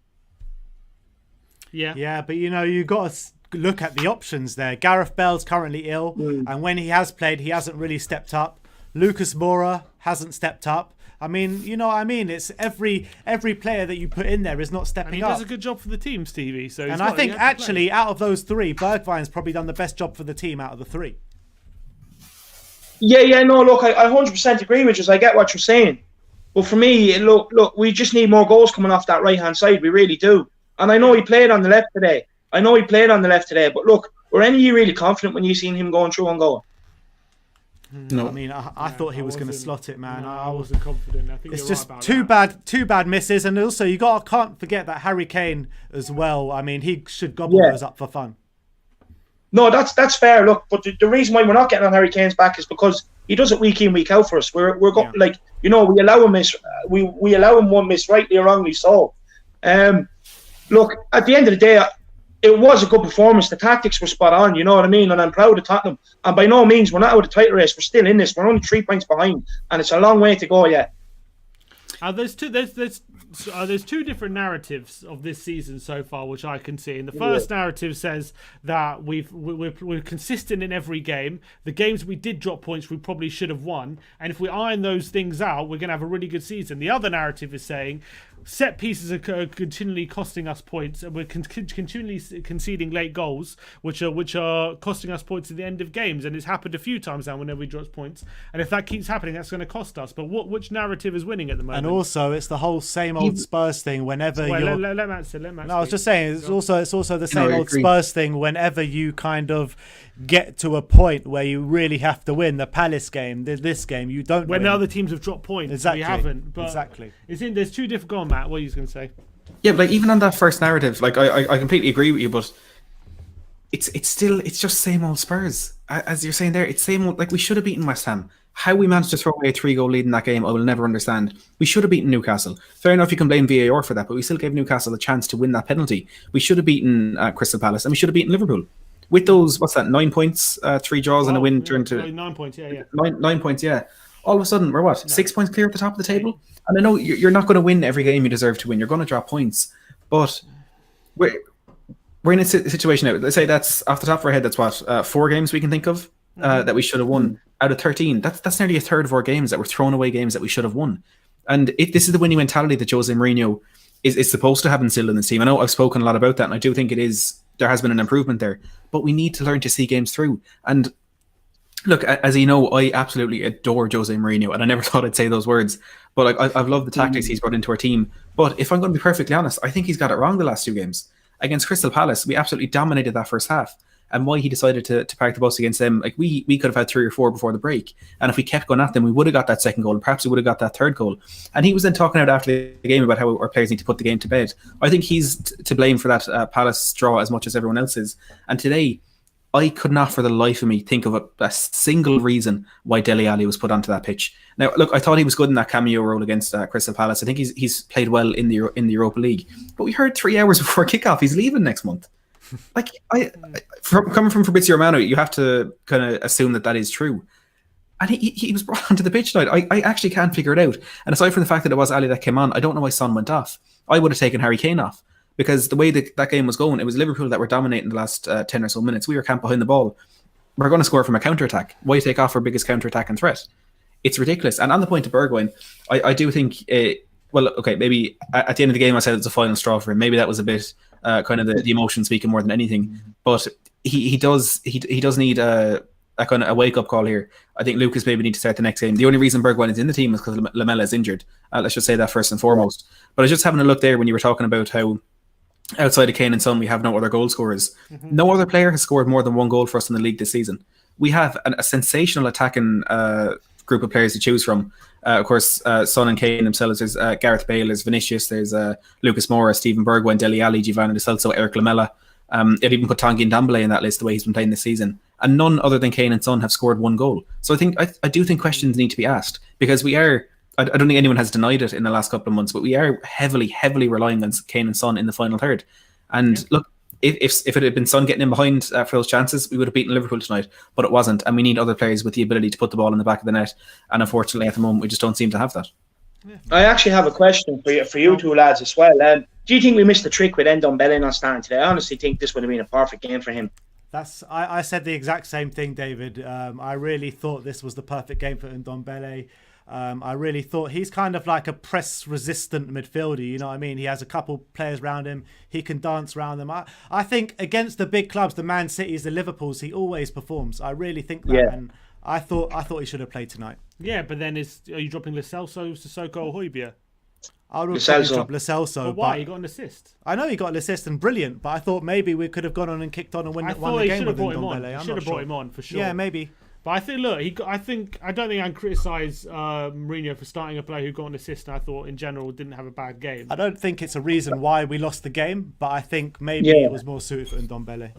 Yeah, but you got to look at the options there. Gareth Bale's currently ill, and when he has played, he hasn't really stepped up. Lucas Moura hasn't stepped up. I mean, you know what I mean? It's every player that you put in there is not stepping up.
And he does a good job for the team, Stevie. So
I think actually, out of those 3, Bergwijn's probably done the best job for the team out of the 3.
Yeah, no, look, I 100% agree with you. I get what you're saying. But for me, look, we just need more goals coming off that right-hand side. We really do. And I know he played on the left today. But look, were any of you really confident when you seen him going through and going?
No. I mean, I thought he was going to slot it, man.
No, I wasn't confident. I think
it's
you're
just
right about
two bad misses. And also, can't forget that Harry Kane as well. I mean, he should gobble those up for fun.
No, that's fair. Look, but the reason why we're not getting on Harry Kane's back is because he does it week in, week out for us. We allow him we allow him one miss, rightly or wrongly so. Look, at the end of the day, it was a good performance. The tactics were spot on, you know what I mean? And I'm proud of Tottenham. And by no means, we're not out of the title race. We're still in this. We're only 3 points behind, and it's a long way to go yet.
There's two different narratives of this season so far, which I can see. And the first narrative says that we're consistent in every game. The games we did drop points, we probably should have won. And if we iron those things out, we're going to have a really good season. The other narrative is saying set pieces are continually costing us points, and we're continually conceding late goals, which are costing us points at the end of games, and it's happened a few times now whenever we drop points. And if that keeps happening, that's going to cost us. But which narrative is winning at the moment?
And also, it's the whole same old Spurs thing. Whenever you're,
let Matt say.
No, I was just saying, it's also the same old Spurs thing. Whenever you kind of get to a point where you really have to win, the Palace game, this game, you don't.
When
win.
other teams have dropped points,
exactly.
we haven't. But
exactly.
There's two different. Go on, Matt. What are you going to say?
Yeah, but like even on that first narrative, like I completely agree with you, but it's just same old Spurs. As you're saying there, it's same old. Like we should have beaten West Ham. How we managed to throw away a 3-goal lead in that game, I will never understand. We should have beaten Newcastle. Fair enough, you can blame VAR for that, but we still gave Newcastle a chance to win that penalty. We should have beaten Crystal Palace, and we should have beaten Liverpool. With those, 9 points, 3 draws and a win turned to
9 points. Yeah.
9 points, yeah. All of a sudden, we're 6 points clear at the top of the table. And I know you're not going to win every game you deserve to win. You're going to drop points, but we're in a situation now. Let's say that's off the top of our head. That's 4 games we can think of that we should have won out of 13. That's nearly a third of our games that were thrown away games that we should have won. And this is the winning mentality that Jose Mourinho is supposed to have instilled in this team. I know I've spoken a lot about that, and I do think there has been an improvement there. But we need to learn to see games through. And look, as you know, I absolutely adore Jose Mourinho, and I never thought I'd say those words. But I've loved the tactics he's brought into our team. But if I'm going to be perfectly honest, I think he's got it wrong the last 2 games. Against Crystal Palace, we absolutely dominated that first half. And why he decided to park the bus against them, like we could have had 3 or 4 before the break. And if we kept going at them, we would have got that second goal, and perhaps we would have got that third goal. And he was then talking out after the game about how our players need to put the game to bed. I think he's to blame for that Palace draw as much as everyone else is. And today, I could not for the life of me think of a single reason why Dele Alli was put onto that pitch. Now, look, I thought he was good in that cameo role against Crystal Palace. I think he's played well in the Europa League. But we heard 3 hours before kickoff he's leaving next month. Like, coming from Fabrizio Romano, you have to kind of assume that is true. And he was brought onto the pitch tonight. I actually can't figure it out. And aside from the fact that it was Ali that came on, I don't know why Son went off. I would have taken Harry Kane off. Because the way that game was going, it was Liverpool that were dominating the last 10 or so minutes. We were camped behind the ball. We're going to score from a counter-attack. Why take off our biggest counter-attack and threat? It's ridiculous. And on the point of Bergwijn, I do think, maybe at the end of the game I said it's a final straw for him. Maybe that was a bit kind of the emotion speaking more than anything. But he does need a kind of a wake-up call here. I think Lucas maybe need to start the next game. The only reason Bergwijn is in the team is because Lamela is injured. Let's just say that first and foremost. But I was just having a look there when you were talking about how outside of Kane and Son, we have no other goal scorers. No other player has scored more than 1 goal for us in the league this season. We have a sensational attacking group of players to choose from. Of course, Son and Kane themselves. There's Gareth Bale, there's Vinicius, there's Lucas Moura, Stephen Bergwijn, Dele Alli, Giovanni Lo Celso, Eric Lamela. It even put Tanguy Ndombele in that list the way he's been playing this season. And none other than Kane and Son have scored 1 goal. So I do think questions need to be asked, because we are. I don't think anyone has denied it in the last couple of months, but we are heavily relying on Kane and Son in the final third. And look, if it had been Son getting in behind for those chances, we would have beaten Liverpool tonight, but it wasn't. And we need other players with the ability to put the ball in the back of the net. And unfortunately, at the moment, we just don't seem to have that.
I actually have a question for you two lads as well. Do you think we missed the trick with Ndombele not starting today? I honestly think this would have been a perfect game for him.
I said the exact same thing, David. I really thought this was the perfect game for Ndombele. I really thought he's kind of like a press-resistant midfielder, you know what I mean? He has a couple players around him. He can dance around them. I think against the big clubs, the Man Cities, the Liverpools, he always performs. I really think that. Yeah. And I thought he should have played tonight. Yeah, but then are you dropping Lo Celso, Sissoko, or Højbjerg? I would probably drop Lo Celso. But why? He got an assist. I know he got an assist and brilliant, but I thought maybe we could have gone on and kicked on and won the game with Ndombele. Should have brought him on for sure. Yeah, maybe. But I think, look, I don't think I can criticise Mourinho for starting a player who got an assist. And I thought, in general, didn't have a bad game. I don't think it's a reason why we lost the game, but I think maybe it was more suited for Ndombele.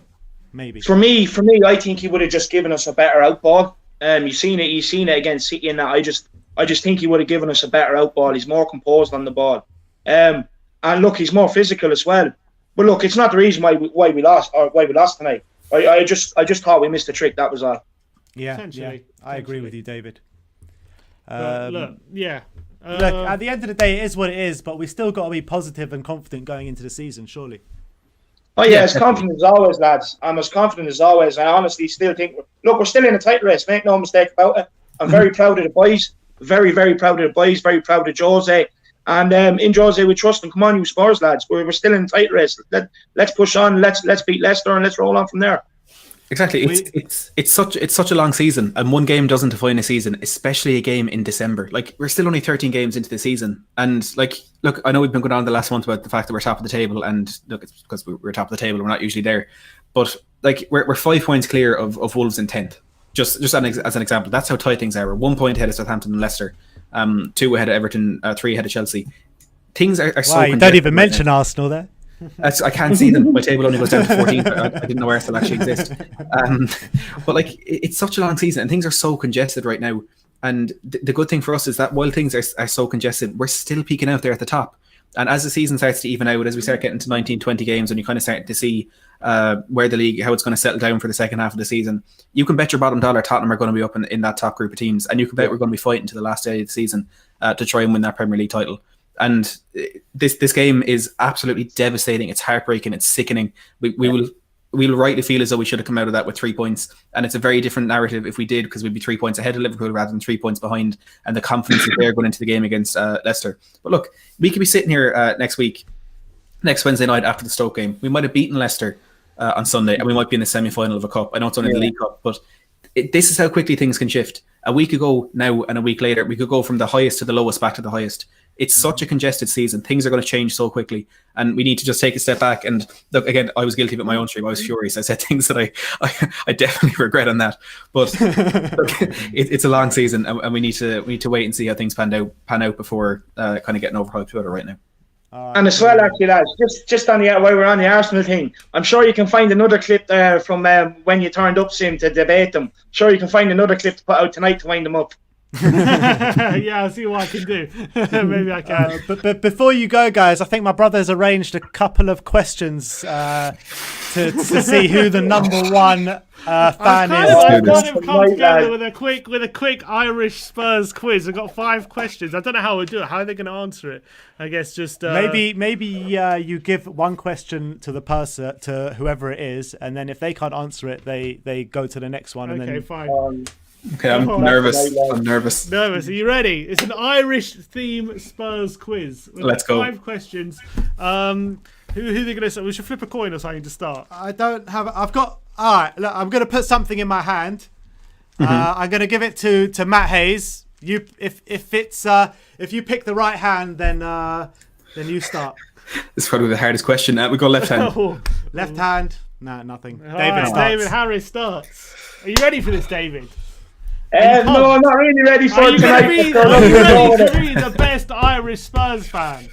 Maybe. For me, I think he would have just given us a better outball. You've seen it against City, and that I just think he would have given us a better outball. He's more composed on the ball, and look, he's more physical as well. But look, it's not the reason why we lost tonight. I just thought we missed the trick. That was all. Yeah, I agree with you, David. Look, at the end of the day, it is what it is, but we still got to be positive and confident going into the season, surely. Oh yeah, as confident as always, lads. I'm as confident as always. I honestly still think we're still in a tight race. Make no mistake about it. I'm very proud of the boys. Very, very proud of the boys. Very proud of Jose.
And in Jose we trust, and come on, you Spurs lads, we're still in the tight race. Let's push on, let's beat Leicester, and let's roll on from there.
Exactly. It's such a long season, and one game doesn't define a season, especially a game in December. Like, we're still only 13 games into the season, and like, look, I know we've been going on the last month about the fact that we're top of the table, and look, it's because we're top of the table. We're not usually there, but like, we're 5 points clear of Wolves in 10th. Just as an example, that's how tight things are. We're 1 point ahead of Southampton and Leicester, 2 ahead of Everton, 3 ahead of Chelsea. Things are so.
You don't even mention Arsenal there.
I can't see them. My table only goes down to 14. But I didn't know Arsenal actually exist. But like, it's such a long season, and things are so congested right now. And the good thing for us is that while things are so congested, we're still peaking out there at the top. And as the season starts to even out, as we start getting to 19, 20 games, and you kind of start to see where the league, how it's going to settle down for the second half of the season, you can bet your bottom dollar Tottenham are going to be up in that top group of teams, and you can bet we're going to be fighting to the last day of the season to try and win that Premier League title. And this game is absolutely devastating. It's heartbreaking. It's sickening. We'll rightly feel as though we should have come out of that with 3 points. And it's a very different narrative if we did, because we'd be 3 points ahead of Liverpool rather than 3 points behind. And the confidence is there going into the game against Leicester. But look, we could be sitting here next Wednesday night after the Stoke game. We might have beaten Leicester on Sunday, and we might be in the semi-final of a cup. I know it's only the League Cup, but this is how quickly things can shift. A week ago now and a week later, we could go from the highest to the lowest back to the highest. It's such a congested season. Things are going to change so quickly, and we need to just take a step back. And look, again, I was guilty of it my own stream. I was furious. I said things that I definitely regret on that. But look, it's a long season, and we need to wait and see how things pan out before kind of getting overhyped about it right now.
And as well, actually, lads, just on while we're on the Arsenal thing, I'm sure you can find another clip there from when you turned up, Sim, to debate them. Sure, you can find another clip to put out tonight to wind them up.
Yeah, I'll see what I can do. Maybe I can.
But before you go, guys, I think my brother's arranged a couple of questions to see who the number one fan is.
I've kind of come together with a quick Irish Spurs quiz. I've got 5 questions. I don't know how we'll do it. How are they going to answer it? I guess just
maybe you give one question to the person, to whoever it is, and then if they can't answer it, they go to the next one.
Okay,
and then
fine.
Okay, I'm nervous.
Nervous. Are you ready? It's an Irish theme Spurs quiz.
Let's go.
5 questions. Who are they going to say? We should flip a coin or something to start.
I've got. All right. Look, I'm going to put something in my hand. I'm going to give it to Matt Hayes. If you pick the right hand, then you start.
This is probably the hardest question. We go left hand.
Left hand. No, nothing.
David Harris starts. Are you ready for this, David?
No, I'm not really ready for it tonight.
Are you ready to be the best Irish Spurs fan?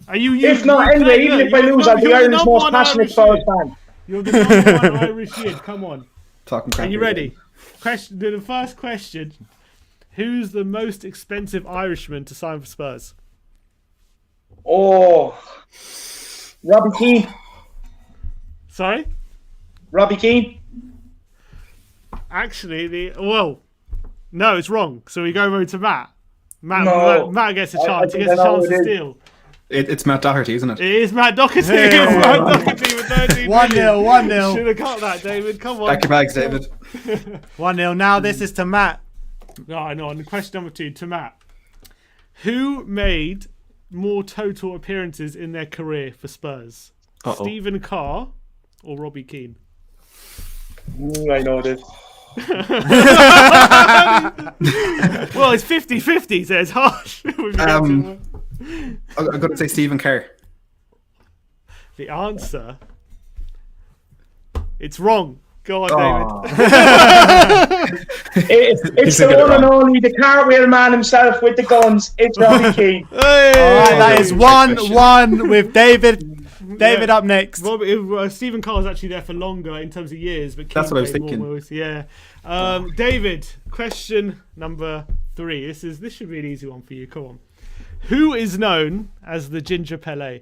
Are you?
If not, anyway, even if I lose, I'll be Ireland's most passionate Spurs fan.
You're the number one Irish kid. Come on.
Are
you ready? The first question: who's the most expensive Irishman to sign for Spurs?
Oh, Robbie Keane.
Sorry?
Robbie Keane.
Actually, no, it's wrong. So we go over to Matt. Matt gets a chance. He gets a chance to steal.
It's Matt Doherty, isn't it?
It is Matt Doherty. It's Matt Doherty with 13
1-0.
Should have got that, David. Come on.
Back your bags, David.
1-0. Now this is to Matt.
I know. And question number 2 to Matt. Who made more total appearances in their career for Spurs? Stephen Carr or Robbie Keane?
I know this.
Well, it's 50-50, so it's harsh.
I've got to say Stephen Kerr.
The answer, it's wrong. Go on, David.
It's the one and only, the cartwheel man himself with the guns. It's Robbie Keane.
Hey! All right, that is 1-1 with David. David up next.
Stephen Carr was actually there for longer in terms of years, but
that's what I was thinking.
Yeah. David, question number 3. This should be an easy one for you. Come on. Who is known as the Ginger Pele?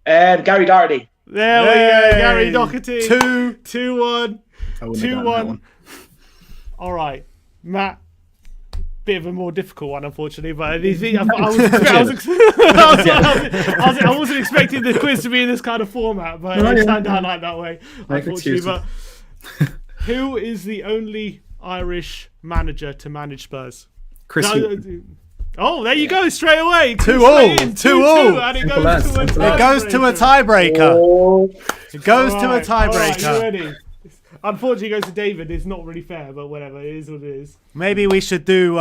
Gary Doherty.
There we go, Gary Doherty. 2-1.
2-1.
All right, Matt. Bit of a more difficult one, unfortunately, but I wasn't expecting the quiz to be in this kind of format, but it turned out like that way, unfortunately. But who is the only Irish manager to manage Spurs?
Chris Hughton.
Oh, there you go, straight away.
2-2. 2-2.
And it
It goes to a tiebreaker. It goes to a tiebreaker.
You ready? Unfortunately, it goes to David. It's not really fair, but whatever. It is what it is.
Maybe we should do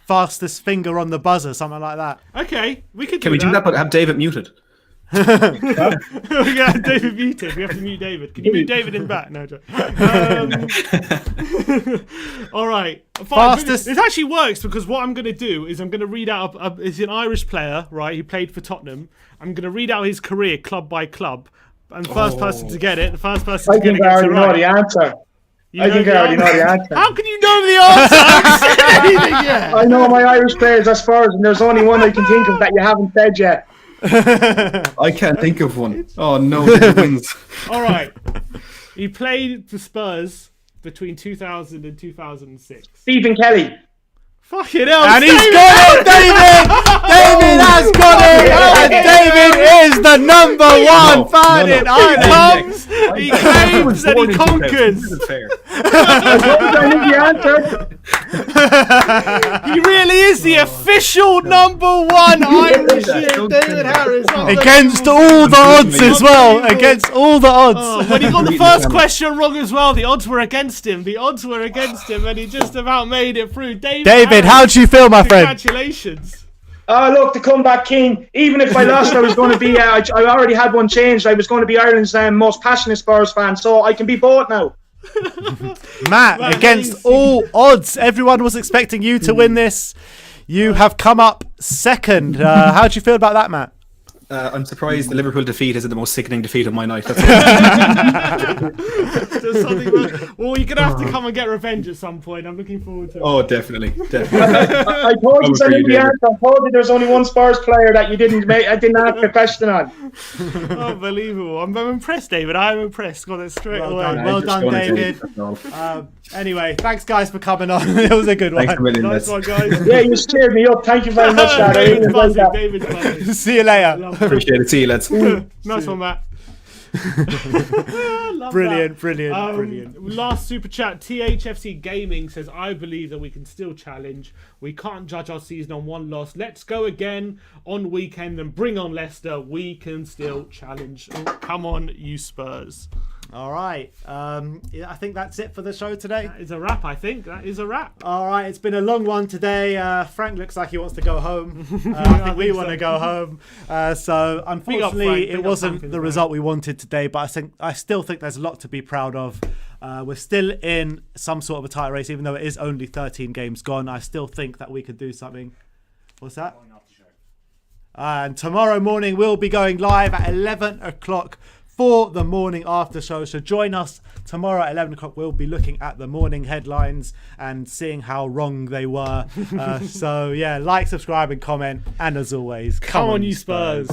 fastest finger on the buzzer, something like that.
Okay, we could.
Can we do that, but have David muted?
Yeah, David muted. We have to mute David. Can you mute David in the back? No, all right.
Fastest.
It actually works because what I'm going to do is I'm going to read out. Is an Irish player, right? He played for Tottenham. I'm going to read out his career club by club, and the first person to get it, the first person to get it.
I think I already know the answer. I think I already know the answer.
How can you know the answer? I haven't said anything yet.
I know my Irish players as Spurs, and there's only one I can think of that you haven't said yet.
I can't think of one. Oh no, David wins.
All right. He played for Spurs between 2000 and 2006.
Stephen Kelly.
Fucking hell.
And he's got it, David! David has got it! And David is the number one fan in Ireland!
He claims and he conquers!
I knew the answer.
He really is the official number one Irishman, David Harris.
Against all the odds as well! Against all the odds!
Oh, when he got the first question wrong as well, the odds were against him. The odds were against him, and he just about made it through. David,
how do you feel, my friend?
Congratulations.
Look, the comeback king. Even if I lost, I was going to be. I already had one changed. I was going to be Ireland's most passionate Spurs fan, so I can be both now.
Matt, against all odds, everyone was expecting you to win this. You have come up second. How do you feel about that, Matt?
I'm surprised the Liverpool defeat isn't the most sickening defeat of my night. That's
well, you're going to have to come and get revenge at some point. I'm looking forward to it.
Oh, definitely.
I told you I knew the answer. I told you there's only one Spurs player that you didn't make. I didn't ask a question on.
Unbelievable. I'm impressed, David. I'm impressed. Got it straight away.
Well done, David. Anyway, thanks, guys, for coming on. It was a good one.
Thanks a million,
nice one, guys.
Yeah, you cheered me up. Thank you very much, Dad.
David's
See you later.
Appreciate it. See you, lads.
Nice one, Matt.
Brilliant.
Last super chat. THFC Gaming says, I believe that we can still challenge. We can't judge our season on one loss. Let's go again on weekend and bring on Leicester. We can still challenge. Oh, come on, you Spurs.
All right. I think that's it for the show today.
That is a wrap, I think. That is a wrap.
All right. It's been a long one today. Frank looks like he wants to go home. I think we want to go home. So, unfortunately, it wasn't the result we wanted today, but I still think there's a lot to be proud of. We're still in some sort of a tight race, even though it is only 13 games gone. I still think that we could do something. What's that? And tomorrow morning, we'll be going live at 11 o'clock for the morning after show. So join us tomorrow at 11 o'clock. We'll be looking at the morning headlines and seeing how wrong they were. So yeah, like, subscribe and comment. And as always,
come on you Spurs.